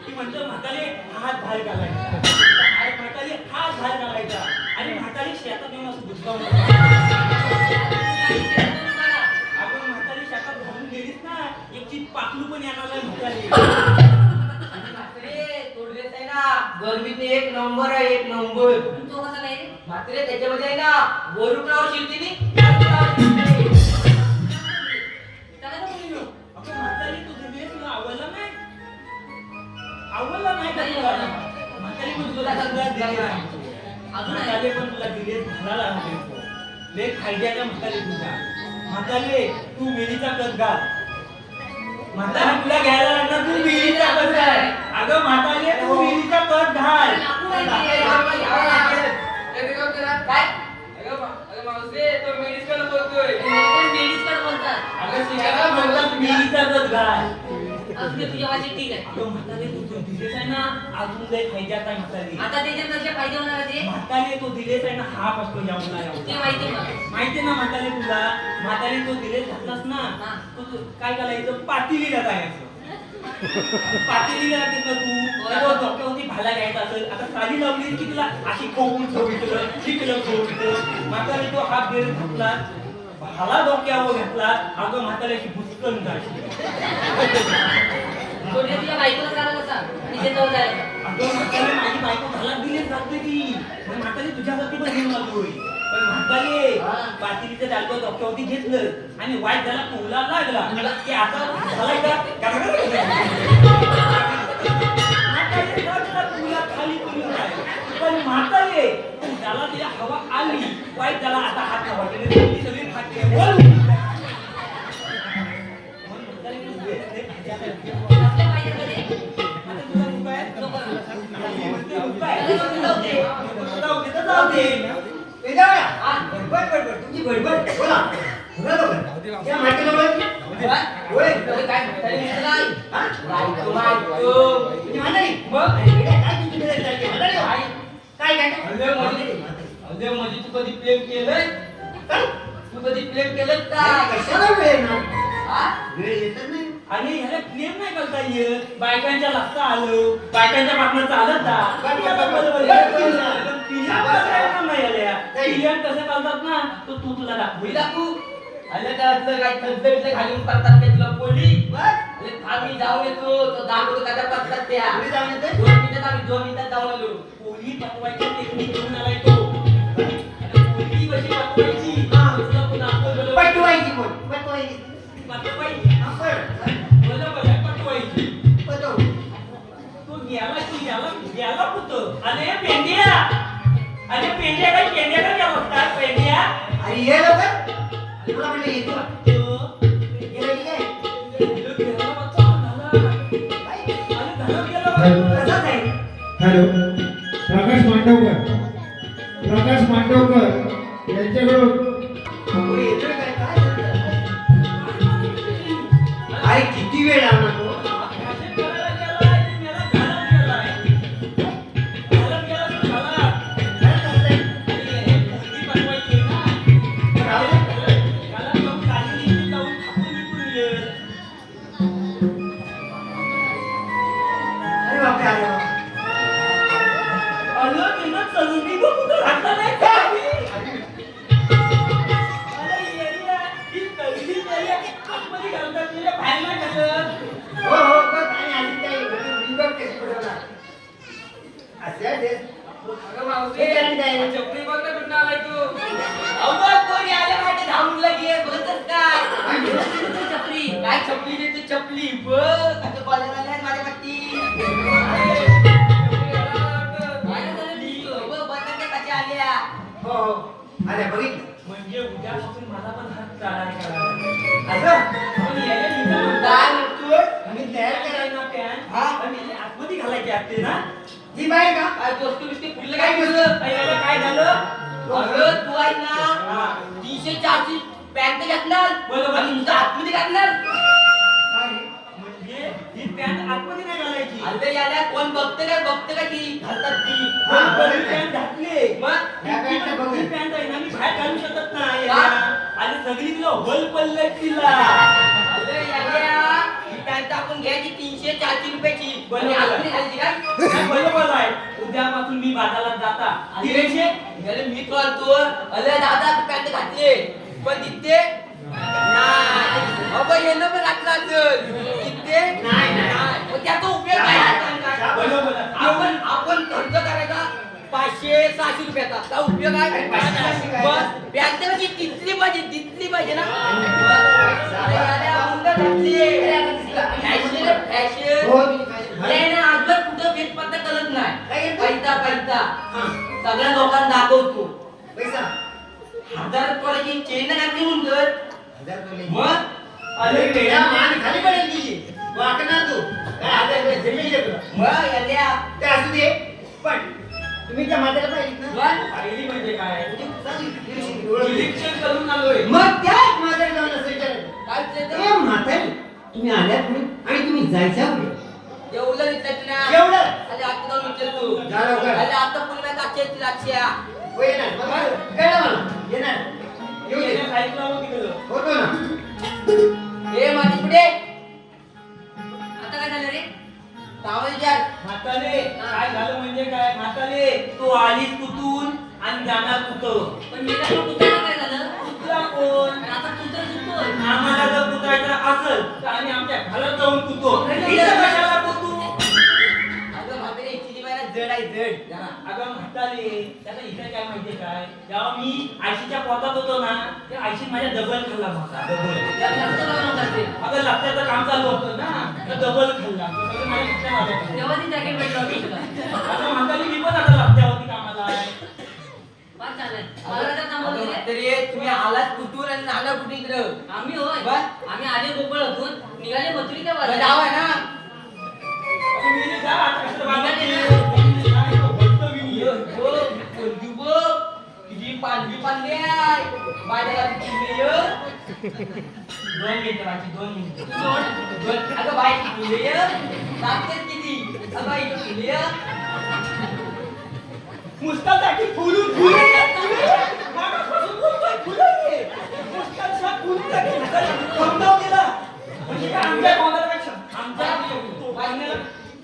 की म्हणतो म्हातारे हात बाहेर घालायचा आणि म्हातारे हात बाहेर घालायचा आणि म्हातारे शेतात येऊन असं भुसकावून आपण म्हातारी शेतात घालून गेलीस ना एक चीज पाकलू पण येणार नाही म्हातारी आणि म्हातारे तो ड्रेस आहे ना गरमीत एक नंबर आहे एक नंबर. तो कसा काय रे? म्हातारे त्याच्यामध्ये आहे ना वरुणावर शिरते नी वरुणावर शिरते. त्याला तर कोणी नको. अगं म्हातारी तुझं ड्रेस तुला आवडला नाही आवडला नाही का तुला म्हातारी पण तुला सगळ्यात दिलेला अजून आहे. म्हातारे पण तुला दिलेस घालायला हवे लय फायद्याचा म्हातारे तुझा म्हातारे तू मेलीचा कट घाल म्हातारे तुला घ्यायला लागणार तू मेलीचा कट घाल अगं म्हातारे तू मेलीचा कट घाल लाकूड आहे म्हातारे ते. आम्हाला यावं लागेल. ए, ते काय करा? काय? अगं मावशी, तो मेडिसिन बोलतोय. पण लेडीज पण बोलतात. अगं शिकायला म्हणतात मेलीचा कट घाल अजून ते तुझ्या भाषेत ठीक आहे. अगं म्हातारे तू दिलेस आहे ना अजून लय फायद्याचा आहे म्हातारे आता त्याच्यात कसे फायदे होणार आहे ते? म्हातारे तो दिलेस आहे ना हाफ असतो यावला ते यावला माहिती आहे मला. माहिती ना म्हातारे तुला म्हातारे तो दिलेस घातलास ना हा. तू काय करायचं पातेलीला जायचं पातेलीला जातेस ना तू होय. तो डोक्यावरती भाला घ्यायचा असेल आता साडी लावली की तुला अशी खोकून ठेवलं शिकलं ठेवलं म्हातारे तो हात गेले घातला भाला डोक्यावर घेतला अगं म्हाताऱ्याची भुसकन जायची तो जे तुझ्या बायकोला करायला सांग. तिथे जाऊन जायला. अगं म्हातारे माझी बायको भाला दिलेच घालते ती पण म्हातारे तुझ्यासाठी पण घेऊन आलोय पण म्हातारे पातेलीचं डालकं डोक्यावरती घेतलं आणि वाईट झाला पोहला लागला की आता झालाय का म्हातारे रडला, पोहला खाली पडून आहे. पण म्हातारे त्याला तिला हवा आली वाईट झाला आता हात हवा सगळी फाटते म्हणून म्हातारे तू बेस्ट आहे. कसले फायदे होणार ते? आता तुला मुलं आहेत? नको ना. जाऊ दे ए, जाऊया. बडबड तुमची बडबड बोला बोला लवकर. या माहिती नव्हतं होय. अरे काय म्हातारे दिसत नाही? हा? बायको, बायको. तुझी म्हातारी? मग? अरे, बेटा, काय तुझी म्हातारी चालते? म्हातारी हो? काय? काय अरे म्हणजे अरे म्हणजे तू कधी प्रेम केलंय? काय? तू कधी प्रेम केलं काय? का? कशाला वेळ ना हा? वेळ येतच नाही आणि ह्याला प्रेम नाही करता येत बायकांच्या लागता आलो बायकांच्या पाठनं चालत जा पिल्यान कसं चालतात ना तो तू तुला मी दाखवू दाखवू. अरे त्यातलं काय थंड घालून करतात ते तुला पोली बस अरे थांब मी जाऊन येतो तो दाखवतो काय करतात त्या तुम्ही जाऊन येते 2 मिनिटात आम्ही 2 मिनिटात जाऊन आलो पोळी पकवायची टेक्निक घेऊन आलाय तो पोळी कशी पकवायची तुला पण दाखवलं. पटवायची पण पटवायची पकवायची हा, पण. बरोबर आहे, पकवायची पटव. तो गेला कुठं अरे पेंड्या काय गेला होता पेंड्या अरे ये लवकर तुला म्हटलं येतो गेलं की काय तसंच आहे हॅलो प्रकाश मांडवकर यांच्याकडून हो, येतोय काय काय अरे किती वेळ लागणार तो अरे बापरे अरे बापरे हो हो बस आणि आधी काही लिंगर टेस्ट पडवला असं तेच अगं मावशी हे काय काय? चपली बघ ना कुठं आलाय तू अवघड कोणी आल्या माहिती धावून लगे बघतच काय चपरी काय चपली देते चपली बघ आता कॉलेज आल्या माझ्या पट्टी कशा आल्या हो हो आल्या बघितलं म्हणजे उद्यापासून मला पण हात चालायला असं पण यायला निघालं. काय म्हणतोय आम्ही तयार करायला ना पॅन्ट हा? पण याला आतमध्ये घालायची असते ना ही बाहेर का काय दोस्ती बिस्ती फुटलं काय काय केलं? तुझं याला काय झालं अगं तू आहे ना हा. 300-400 पॅन्ट घातणार बरोबर. आणि नुसतं आतमध्ये घातणार काय रे? म्हणजे ही पॅन्ट आतमध्ये नाही घालायची अरे याला कोण बघतं का ती घालतात ती हा, पण बरोबर. ही पॅन्ट घातली मग या पॅन्टला बघ. ही पॅन्ट आहे ना मी बाहेर घालू शकत नाही का? आणि सगळी तुला होल पडलंय तिला अरे याला ही पॅन्ट आपण घ्यायची 300-400 रुपयाची आणि बरोबर. आतमध्ये घालायची काय नाही, बरोबर आहे उद्यापासून मी बाजारात जाता आणि तिरेशे याला मी कळतो अरे दादा तू पॅन्ट घातली पण तिथे नाही अबे येणं पण घातलं असेल तिथे नाही. मग त्याचा उपयोग काय बरोबर आहे. आपण खर्च करायचा 500-600 रुपयाचा काय उपयोग आहे अरे 500-600 काय? बस पॅन्ट म्हणजे तिथली पाहिजे ना अरे याला अंग घातली फॅशन हो मी काय अरे ना आजवर कुठं भेट पत्ता कळत काय नाही येतं? पैसा हा सगळ्या लोकांना दाखवतो पैसा 1000 रुपयाची चेन घातली म्हणतो 1000 रुपये मग अरे वेळा मान खाली पडेल तुझी वाकणार तू काय 1000 रुपये जमीन दे तुला मग याल्या ते असू दे पण तुम्ही त्या म्हाताऱ्या पाहिजेत ना मग पाहिली म्हणजे काय चांगली दिवशी ओळख दे. निरीक्षण करून आलोय मग त्याच म्हातारी जाऊन असं विचारायचं काय विचारतो? ए म्हातारी तुम्ही आल्या पुढे आणि तुम्ही जायच्या पुढे एवढं विचारतो ना एवढं अरे आता जाऊन विचारतो जा लवकर. अरे आता पुन्हा काचेची राक्षया हो येणार मला कळलं मला येणार येऊ दे येण्या साईडला हो तिकडं. होतो ना हे माझी पुढे आता काय झालं रे कामा विचार म्हातारे काय झालं म्हणजे काय म्हातारे तू आलीस कुठून आणि जाणार कुठं पण मेला पण कुत्र्याला काय झालं कुठला कोण आणि आता कुत्रा सुटतोय आम्हाला जर कुत्रायचं असेल तर आम्ही आमच्या घरात जाऊन कुतो अरे इथं कशाला कुतू अगं म्हातारी इथे बायला जड आहे जड जरा. अगं म्हातारे त्याला इथं काय माहितीये काय जेव्हा मी आयशीच्या पोटात होतो ना त्या आयशी माझ्या डबल खाल्ला माझा डबल त्याला जास्त लावून नका ते. अगं लग्नाचं काम चालू होतं ना तर डबल खाल्ला सगळं माझ्या खिशात आलं होतं. तेव्हा ती जॅकेट भेटलं होतं तुला आता म्हातारी मी पण आता लग्नावरती कामाला आहे पाच झालंय मला काय थांबवलं अगं रे? म्हातारी तुम्ही आलात कुठून आणि नाला कुठे इकडं आम्ही होय बस. आम्ही आले गोकुळातून निघाले मथुरी त्या बरं, बाजूला. जाऊ आहे ना अगं मी जा आता कशाला बांधायची? निघाले काय तो भक्त मी यो, आहे. यो, पोरगी बघ. किती पालवी पालवी आहे माझ्या किल्ले यो. 2 मिनिटं बाकी 2 मिनिटं दोन अगं बाई किल्ले यो. लागतात किती अगं बाई किल्ले यो. मुस्तासाठी फुलून मागासपासून बोलतोय फुलून मुस्ताचा फुलून टाकी खमदाव केला म्हणजे काय आमच्या कोणापेक्षा आमच्या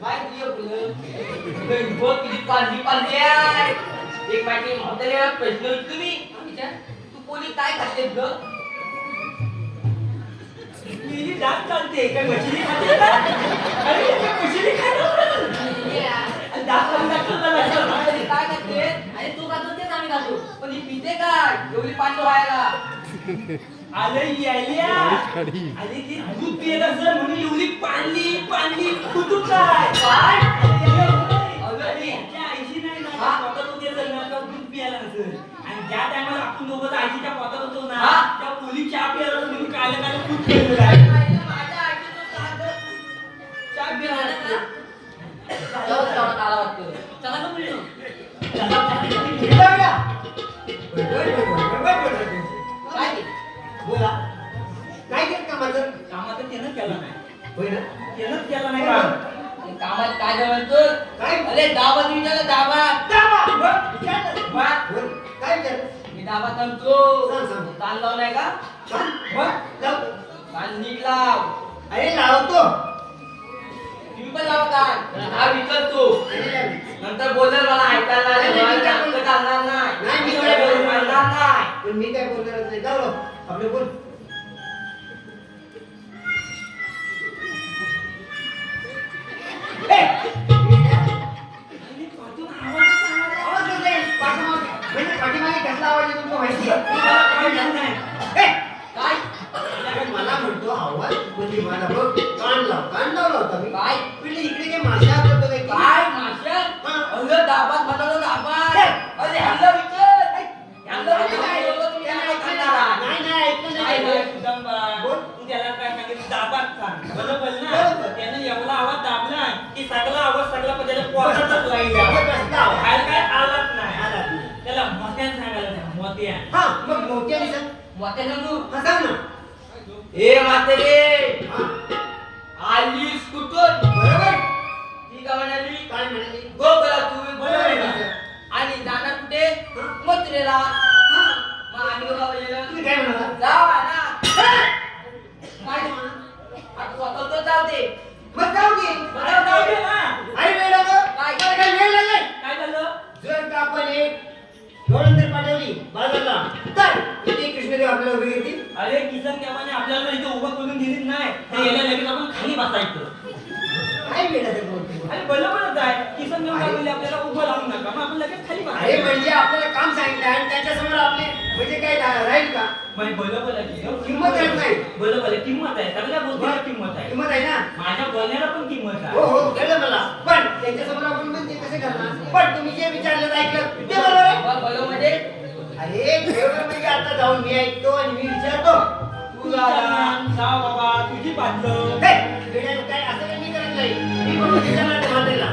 बाई तुझ्या फुलं. बघ किती पालवी पालवी आहे एक बाकी म्हाताऱ्याला प्रश्न विचारतो मी विचार तू पोली काय खाते ग दात चालते काय मछली खाते का? अरे काय मछली खाते दात चालतात अरे काय करते अरे तू खातो तेच आम्ही खातो. पण ही पिते काय एवढी पाणी व्हायला आले यायल्या आणि ती दूध पियत असेल म्हणून एवढी पाणी पाणी कुठून काय काय? अरे ह्याच्या आईशी नाही ना पोटात होते असेल ना तेव्हा दूध पियाला नसेल आणि ज्या टायमाला आपण दोघं आईच्या पोटात होतो ना हा? त्या मुली चहा पियाला म्हणून काय काय दूध पियलं आहे माझ्या आईचं साधं चहा तुम्ही पिणार राहिला का? आला वाटतं चला का बोललो? काय ते? बोला काय केलं कामाचं कामाचं त्यानं केलं नाही होय ना त्यानंच केलं नाही काम ते कामात काय काय म्हणतो काय? अरे दाबा विचारलं दाबा दाबा! बरं, विचारलं. मग? बरं, काय विचारलं? मी दाबा थांबतो सांग, सांग. कान लावलाय का सांग. मग? लाव. कान नीट लाव अरे लावतो तुम्ही पण लावा कान हा विचारतो अरे लावली. नंतर बोलणार मला ऐकायला नाही, नाही, मला मी काय जास्त चालणार नाही, नाही मी तुला काय बोलून चालणार नाही पण मी काय बोलणारच नाही जाऊ लाव. आपलं बोल ए! आणि पाठून आवाजच आला. आवाज येत नाही. पाठीमागे. म्हणजे पाठीमागे कसला आवाज येतो तुला माहिती आहे? मला काय झालं नाही. ए! काय अरे मला म्हणतो आवाज म्हणजे माझा बघ कान लावला होता मी काय म्हणजे इकडे काय माशा करतो काय काय माश्या हा. अगं दाबात बनवलं दाबात हे. अरे ह्याला विचार ह्याला नाही, विचार तुम्ही त्याला काय ऐकलं करणार आहात? नाही, नाही, ऐकलं काय नाही. नाही, सुदांबा. बोल. तू त्याला काय सांगितलं? दाबात सांग. बरोबर ना? बरोबर. त्यानं एवढा आवाज दाबला की सगळा आवाज सगळा पण त्याच्या पोटातच लागला. कसला आवाज? बाहेर काय आलाच नाही. आलाच नाही. त्याला मोत्यानं सांगायला सांग, मोत्या. हा मग मोठ्याने सांग मोठ्या सांगू हा सांग ना ए म्हातारे हा आलीस कुठून बरोबर ती का म्हणाली काय म्हणाली गोकुळा तू बरोबर आहे ना? आणि जाणार कुठे हा. मथुरेला हा मग आम्ही दोघं बोललेलं तुम्ही काय म्हणाला जावा ना काय म्हणा आता स्वतः तो जाऊ दे मग जाऊ दे बरं, जाऊ दे ना. अरे वेळ लागलं काय? मला काय वेळ लागेल काय झालं? जर का आपण एक धोरंदर पाठवली बाजारला तर किती कृष्णदेव आपल्याला उभे येतील अरे किसन देवाने आपल्याला इथे उभं करून दिलीच नाही ते गेल्या लगेच आपण खाली बसायचं. काय वेळ लागेल बोलतो अरे बरोबरच आहे. किसन देव काय बोलले आपल्याला उभं लावून नका मग आपण लगेच खाली अरे बसायचं. म्हणजे आपल्याला काम सांगितलं आणि त्याच्यासमोर आपले म्हणजे काय राहील का म्हणजे बरोबर आहे की. किंमत राहत नाही. बरोबर आहे किंमत आहे सगळ्या गोष्टीला किंमत आहे. किंमत आहे ना माझ्या बोलण्याला पण किंमत हो आहे. हो कळलं मला पण त्यांच्यासमोर आपण म्हणजे कसे करणार पण तुम्ही जे विचारलं ऐकलं ते बरोबर आहे मग बोलो म्हणजे अरे बरोबर म्हणजे आता जाऊन मी ऐकतो आणि मी विचारतो तू जा बाबा तुझी बाजू. हे, वेड्यानं काय असं काही मी करत नाही मी पण विचारणार त्या म्हातारीला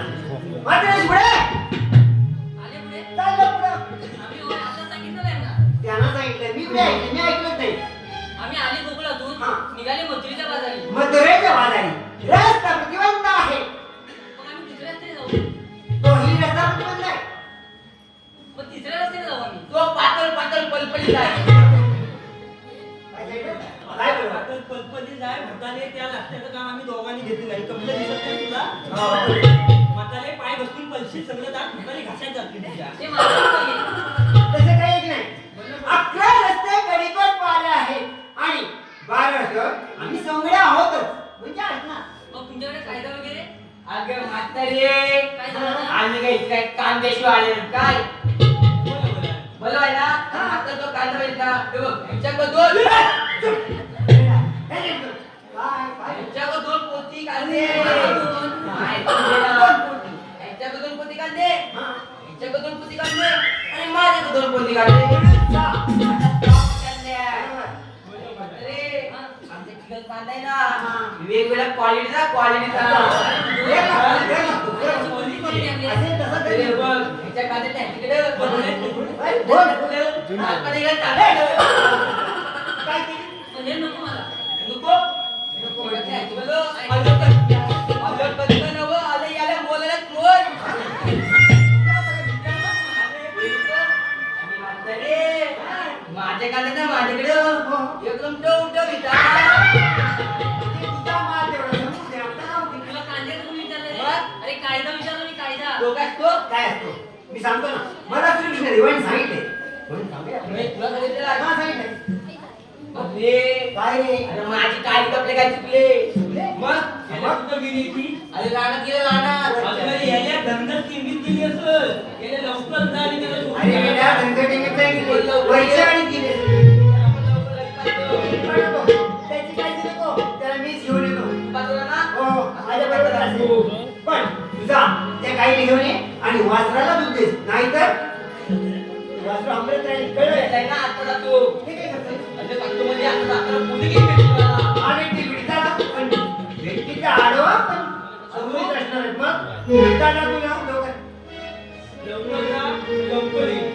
म्हातारी पुढे आले पुढे? चाललं पुढं आम्ही होय, आता सांगितलं नाही ना. त्यांना सांगितलं मी पुढे ऐकलं मी ऐकलंच नाही आम्ही आले गोकुळातून हा. निघाले मथुरेच्या बाजारी. मथुरेच्या बाजारी रस्ता प्रतिबंध आहे मग आम्ही दुसऱ्या रस्त्याने जाऊ. तोही रस्ता प्रतिबंध आहे मग तिसऱ्या रस्त्याने जाऊ आम्ही. तो पातळ पातळ पलपलीत आहे काय सांगितलं? काय बोलला? आता पलपली जाय म्हातारे त्या रस्त्याचं काम आम्ही दोघांनी घेतलेलं आहे. कपडे दिसत नाही तुला? हो. म्हातारे पाय बसून पलशी सगळं दात म्हातारे घासायला जातील तुझ्या. ते माझं पाहिजे. तसं काही एक नाही 11 रस्ते कडेकोट पाहिले आहेत आणि 12 रस्त्यावर आम्ही सौंगड्या आहोतच म्हणजे असणार मग तुमच्याकडे कायदा वगैरे? अगं म्हातारे काय झालं? आम्ही काही काय कांदेशिवाय आले नाही. काय बरोबर आहे. बोलो आहे ना आता तो कांदा पाहिजे ना हे बघ ह्याच्याकडे दोन ह्याच्याकडे दोन पोती कांदे ह्याच्याकडे दोन पोती कांदे ह्याच्याकडे दोन पोती कांदे आणि माझ्याकडे दोन पोती कांदे म्हातारे, आमच्या चिकन कांदा आहे ना वेगवेगळ्या क्वालिटीचा असे तसं अरे तरी बघ ह्याच्या कांदे ह्याच्याकडे बोल. काय केली? पण हे नको मला. नको नको बोलो म्हणजे. आलं कधी नव आलं याला बोलायला कोण माझ्या कांदे ना माझ्याकडे एकदम टव तुझा माल तेवढा जमू दे, आपला राहू दे. तुला कांद्याचं कोणी विचारलं रे? मग? अरे कायदा विचारला मी कायदा. लोकांस तो काय असतो मी सांगतो ना मला श्रीकृष्ण देवाने सांगितले म्हणून सांगूया. तुला सांगितलं हा, सांगितलंय. अरे काय रे अरे माझी काळी कपडे काय चुकले मग याला कुठं गेली ती अरे रानात गेले रानात अगं याला धंदा केंद्रित केली असेल याला लवकर जा आणि त्याला झोपून अरे जा. बेटा धनगटीने काय केले वरच्या आणि केले त्याची काळजी नको त्याला मीच घेऊन येतो पाठवला ना हो माझ्या बरोबर असेल पण तुझा त्या गाईला घेऊन ये आणि वासराला दूध देस नाहीतर वासरू अमृत राहील कळलं ना आता तू हे काय करतोय म्हणजे सांगतो म्हणजे आता आपल्याला मुली घेऊन भेटली आणि ती भेटताना पण भेटीचा आडवा पण अमृत असणार आहेत मग भेटताना तुला लवकर लवकर जा, लवकर ये.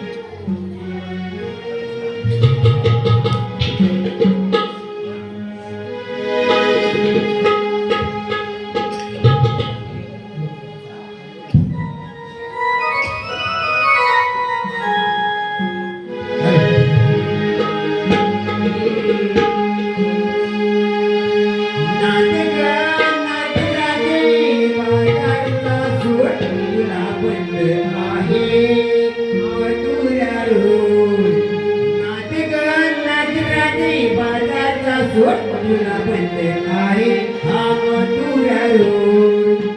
तुला बंद आहे हा मथुरा रोड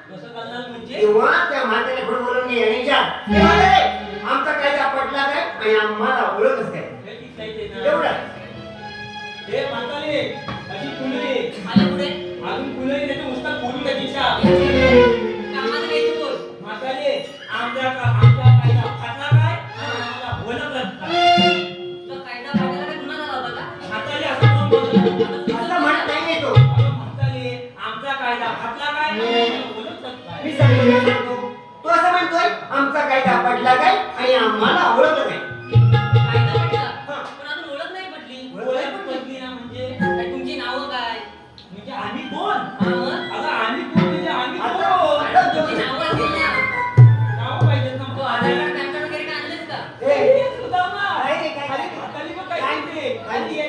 तेव्हा त्या म्हाताऱ्या पुढे बोलून घे आणि विचार, "हे म्हातारे, आमचा कायदा पटला काय आणि आम्हाला ओळखच काय?" हे ठीक आहे ते ना. एवढं. हे म्हातारे, अशी फुले आलं पुढे अजून फुले त्याच्या उस्ताद बोलू त्याच्या कामाचं काही तू बोल म्हातारे, आमचा कायदा फाटला काय आम्हाला ओळखच काय? तुला कायदा पाडायला काय गुन्हा झाला होता का म्हातारे असं कोण बोलतं? असं म्हणत नाही तो. अगं म्हातारे, आमचा कायदा फाटला काय आम्हाला ओळखच काय? मी सांगतो तो असं म्हणतोय, "आमचा कायदा पटला काय आणि आम्हाला ओळखलं काय?" कायदा पडला पण अजून ओळख नाही पडली ओळख पण बदली ना म्हणजे काय तुमची नावं काय म्हणजे आम्ही कोण? हा मग? अगं आम्ही कोण म्हणजे आम्ही आता- कोण? आता तुमची नावं असतील ना नाव पाहिजेत ना तू आधार कार्ड पॅन कार्ड वगैरे काय आणलेस का ए, हे सुद्धा मग. काय रे, काय- खाली- खाली बघ काय काय- सांगते. काय- खाली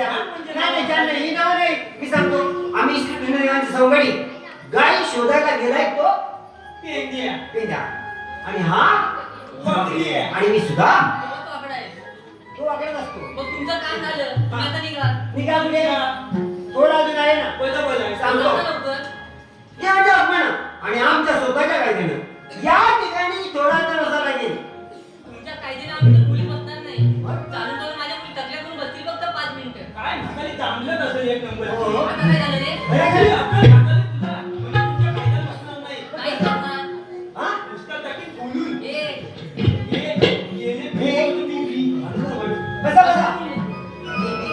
नाही छान नाही ही नाव नाही मी सांगतो आम्ही श्रीकृष्णदेवांची सौगडी गाई शोधायला गेलाय तो पेंड्या आणि हा आणि मी सुद्धा तो आकडा आहे. तो वाकडत असतो मग तुमचं काम झालं. तुम्ही आता निघा. निघा कुठे थोडा अजून आहे ना सांगतो सांगा लवकर. ते म्हणजे अपमान आणि आमच्या स्वतःच्या कायद्यानं या ठिकाणी थोडा तर असा लागेल तुमच्या कायद्याने आमच्या मुली बसणार नाही. चालून चालून माझ्या मुली टकल्या करून बसतील फक्त 5 मिनिटं. काय म्हातारी चांगलंच असेल एक नंबर हो. आता काय झालं रे? अरे आपल्या म्हातारी तुला म्हणजे तुमच्या कायद्यात बसणार नाही. नाही करणार. हा नुसतं टाकीत बोलून ए, गेले बसा बसा मी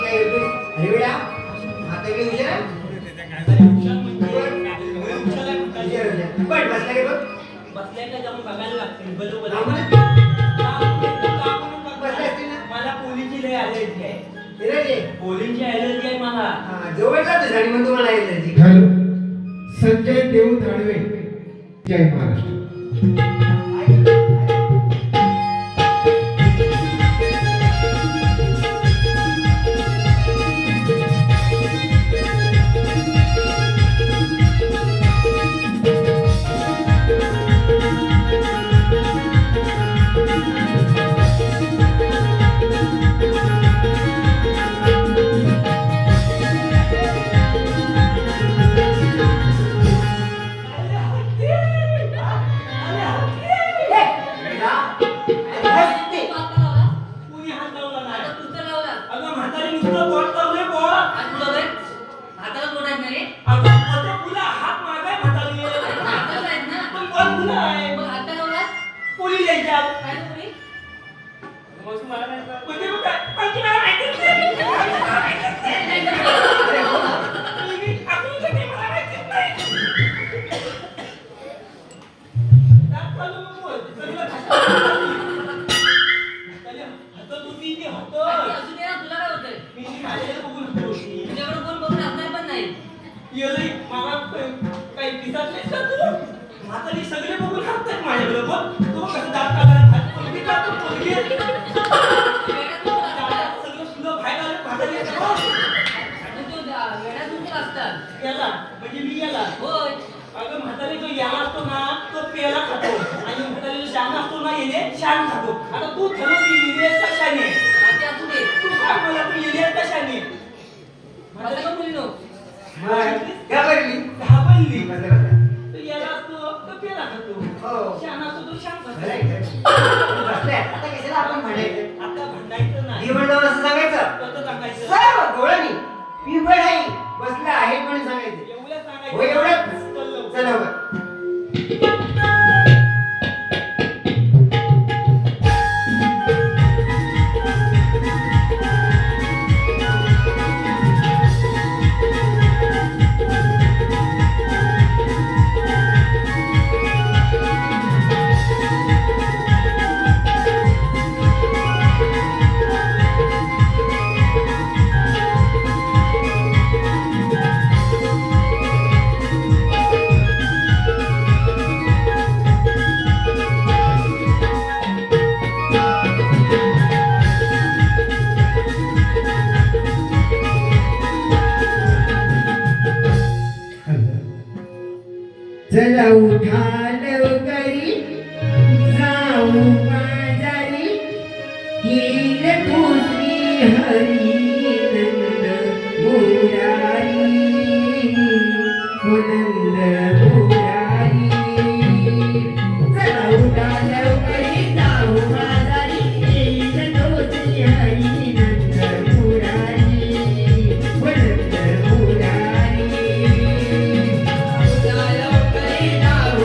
काय येतोय अरे बेटा आता काही विचार आहे? बट बसला की बघ बसल्या का जाऊन बघायला लागतील बरोबर आम्हाला मला पोलीची लय ॲलर्जी आहे एलर्जी पोलीची ॲलर्जी आहे मला हा जवळ जातो आणि मग तुम्हाला एलर्जी हॅलो संजय देव धाडवे जय महाराष्ट्र तू आता लावला? कोणी हात लावला आता नाही तू तर लावला. अगं म्हातारी नुसतं बोट लावले बोट हात बुडवले? हाताला बोट आहेत ना रे? अगं पोते फुला हात मागाय म्हातारी अरे हाताला आहेत ना? पण बोट फुला आहे मग हात का लावलास? पोली द्यायच्यात काय रे पोरी? मग तुम्हाला नाही का? म्हणजे मग काय? पण तुम्हाला माहितीच नाही. मला माहितीच नाही. आपण सगळे मला माहितीच नाही. दात चालू नको बोल. सगळं हातात होती ती हातात. आणि असू दे ना, तुला काय होतंय? मी माझ्याकडे बघून होती. तुझ्याकडे कोण बघून हसणार पण नाही. येलई मला काही दिसत नाहीस का तू? म्हातारी सगळे बघून हसतात माझ्याकडे बघ. तो कसं दात काढायला खात पोरगी का तो पोरगी? वेड्यात नको असतात. सगळं फुलं बाहेर आले म्हातारी येते बघ. आणि तो वेड्यात नको असतात. याला म्हणजे मी याला होय. अगं म्हातारी जो याला असतो ना तो पेला खातो आणि म्हातारी शान असतो ना येणे शान खातो. आता तू ठरव की येणे कशाने आणि असू दे. तू सांग मला तू येणे कशाने असं का मुलीनो? काय बरली घाबरली बसला बसला तो याला असतो तो पेला खातो हो. शान असतो तो शान बरं खातो. आहे, बसलाय आता कशाला आपण म्हणायचं आता भांडायचं नाही जीवन जाऊन असं सांगायचं कसं सांगायचं सर्व डोळ्यांनी पिंपळ आहे बसला आहे म्हणून सांगायचं एवढं सांगायचं हो एवढंच चल लवकर. चला बघ चला उठा लवकरी जाऊ बाजारी हील पुत्री हरी नंद मुरारी हो नंद मुरारी चला उठा लवकरी जाऊ बाजारी हील पुत्री हरी नंद मुरारी हो नंद मुरारी जाऊ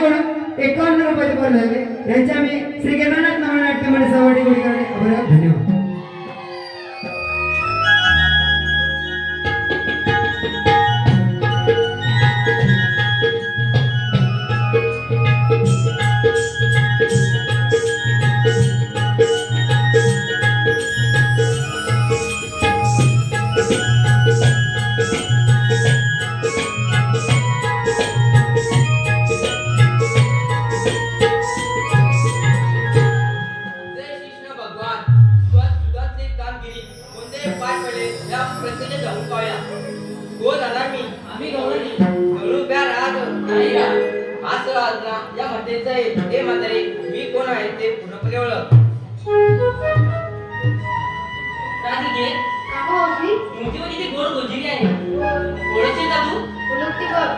यांच्याकडून 51 रुपयाचे पर झाले. यांच्या मी श्री केदारनाथ नवनाट्य मंडळ सवाडी गुढीकडे अभ्यास. धन्यवाद. जय कृष्ण भगवान स्वतःची कामगिरी कोणत्याही पाय पडले या प्रत्येक जाऊन पाहूया. हो दादा मी आम्ही गौरवी म्हणून उभ्या राहत नाही का? असं आजना या म्हणतेच आहे. हे म्हातारे मी कोण आहे ते पूर्णपणे ओळख. राधिके काका मावशी तुमची पण किती गोड गोंजिरी आहे. ओळखशील का तू? ओळखते बघ.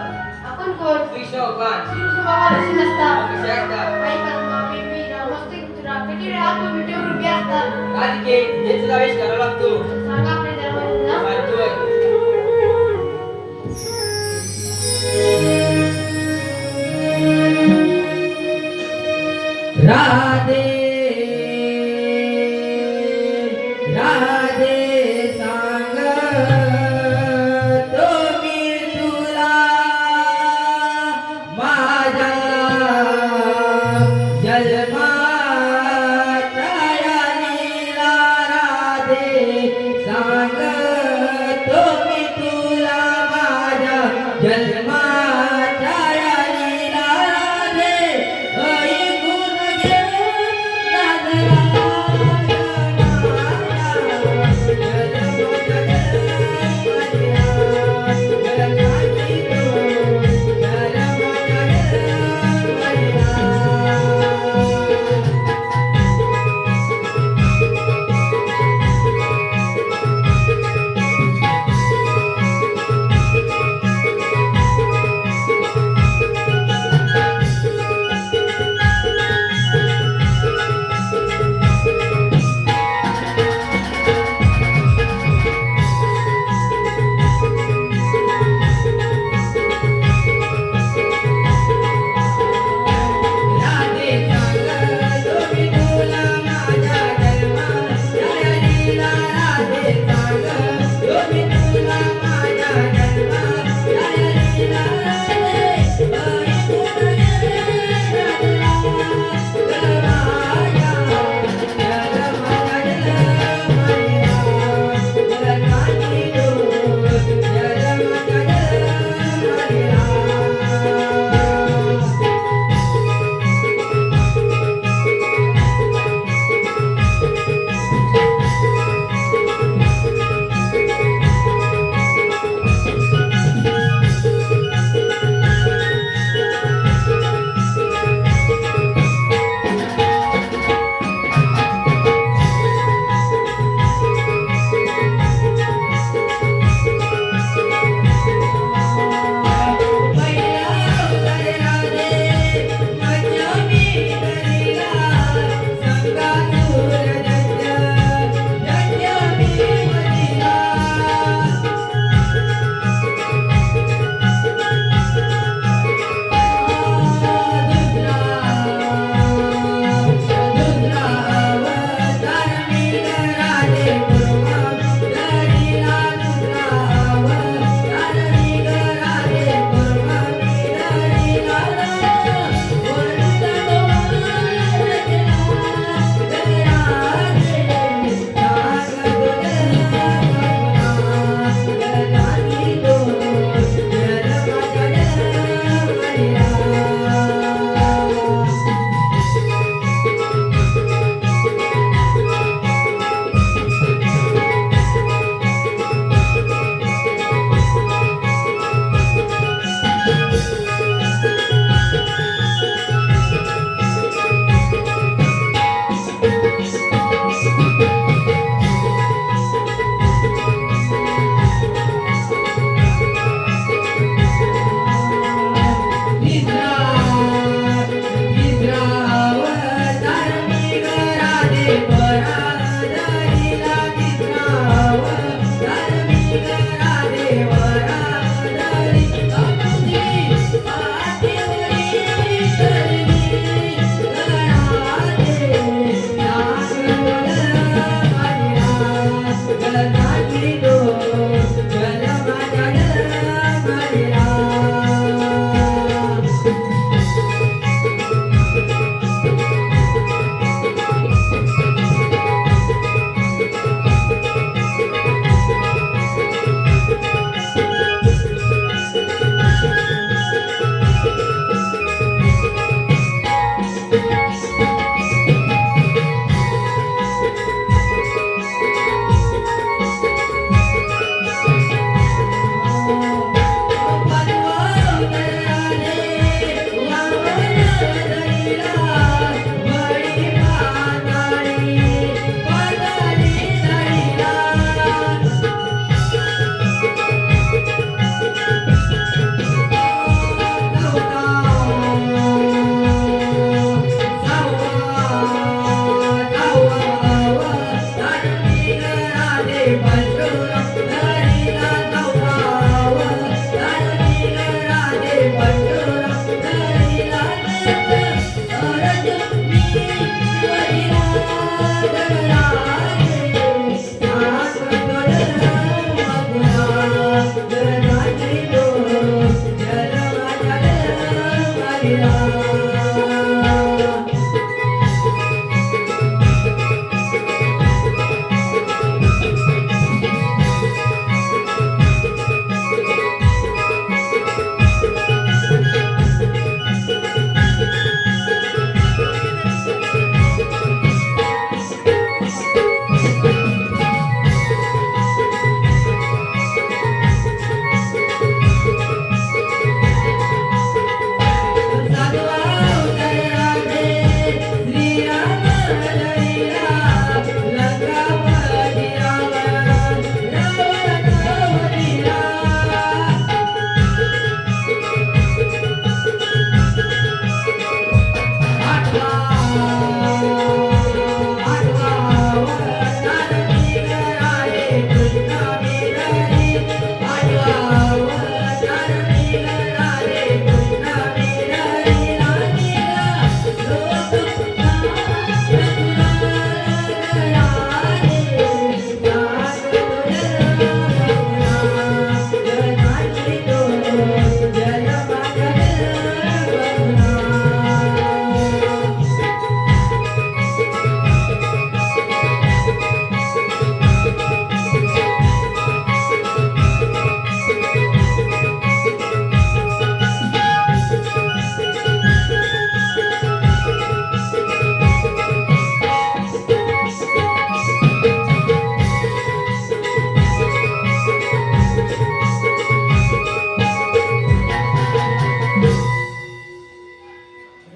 आपण कोण? कृष्ण भगवान श्रीकृष्ण बाबा रशी नसतात. कसे असतात आई पद्मा बेबी नमस्ते राकेटी राहत विटे रुपये असतात. राधिके हेच प्रवेश करावा लागतो. सांगा आपल्या धर्माचं नाव. सांगतोय राधे राधे सांगतो मी तुला माझ्या जन्माच्या नीला. राधे सांगतो मी तुला माझ्या जन्माच्या नीला. राधे ऐकून घे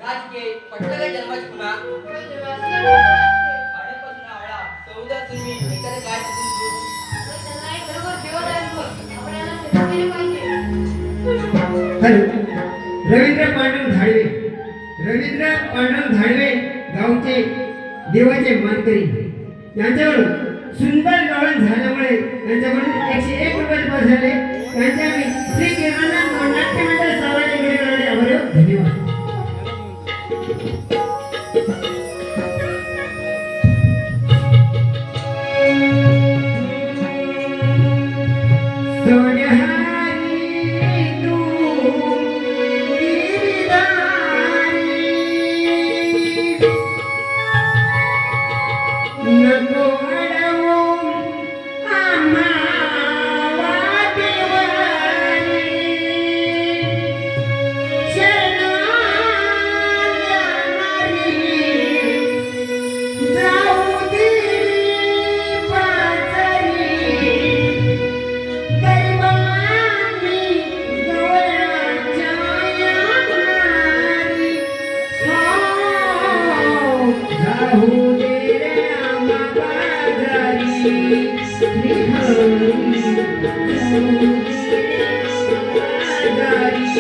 राजके पटकन जन्माची पुन्हा त्याला आडीपासून आवळा चौदा तुम्ही एखादं काय तिथून दूर एक बरोबर जेवण आहे बघ. आपल्याला सेवा केली पाहिजे. हॅलो रवींद्र पांडुरंग धाडवे रवींद्र पांडुरंग धाडवे गावचे देवाचे मानकरी यांच्याकडून सुंदर गाळण झाल्यामुळे यांच्याकडून 101 रुपये पास झाले त्यांचे आम्ही श्री केदारनाथ नाट्य मंडळ सावडी गुढीकरणे आभारी आहोत. धन्यवाद. सोन्याहारी तू गिरधारी नको अडवू आम्हा वाटेवारी शरणागणारी जाऊ दे पाचारी दैवानी गवळाच्या यामारी जाऊ दे रे आम्हा बाजारी श्रीहरी जाऊ दे बाजारी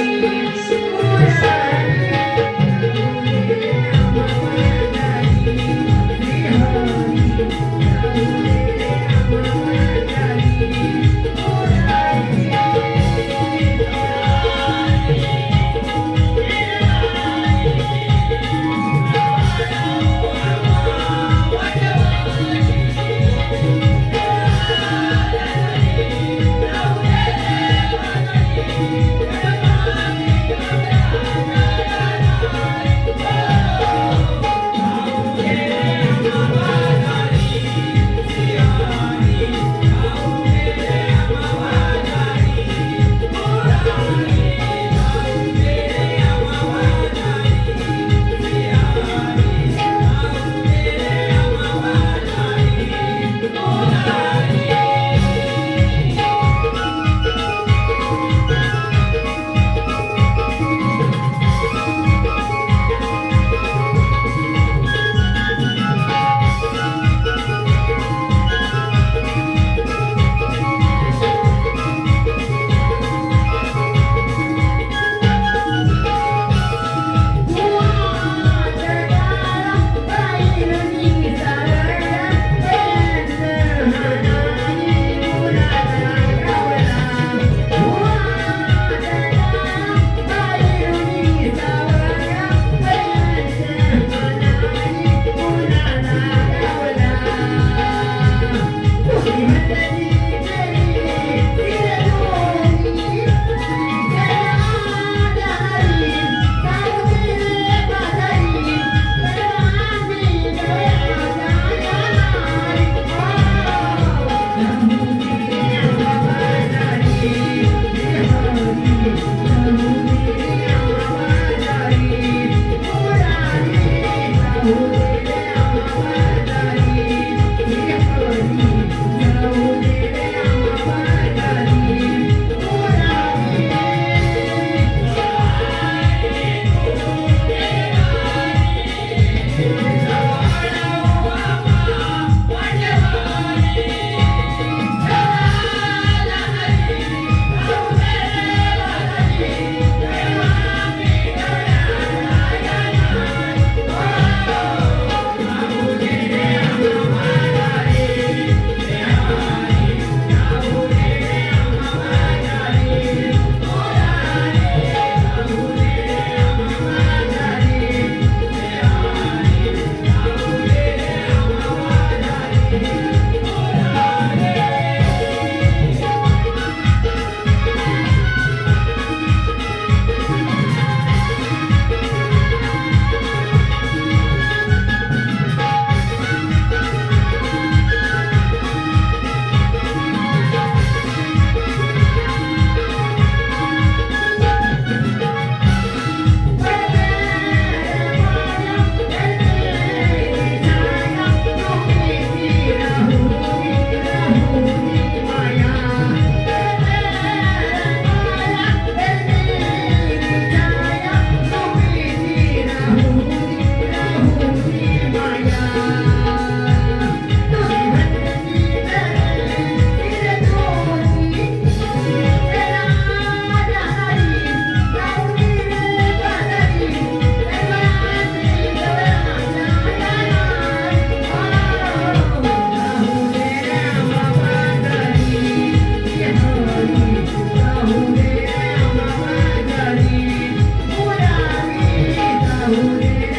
राहू दे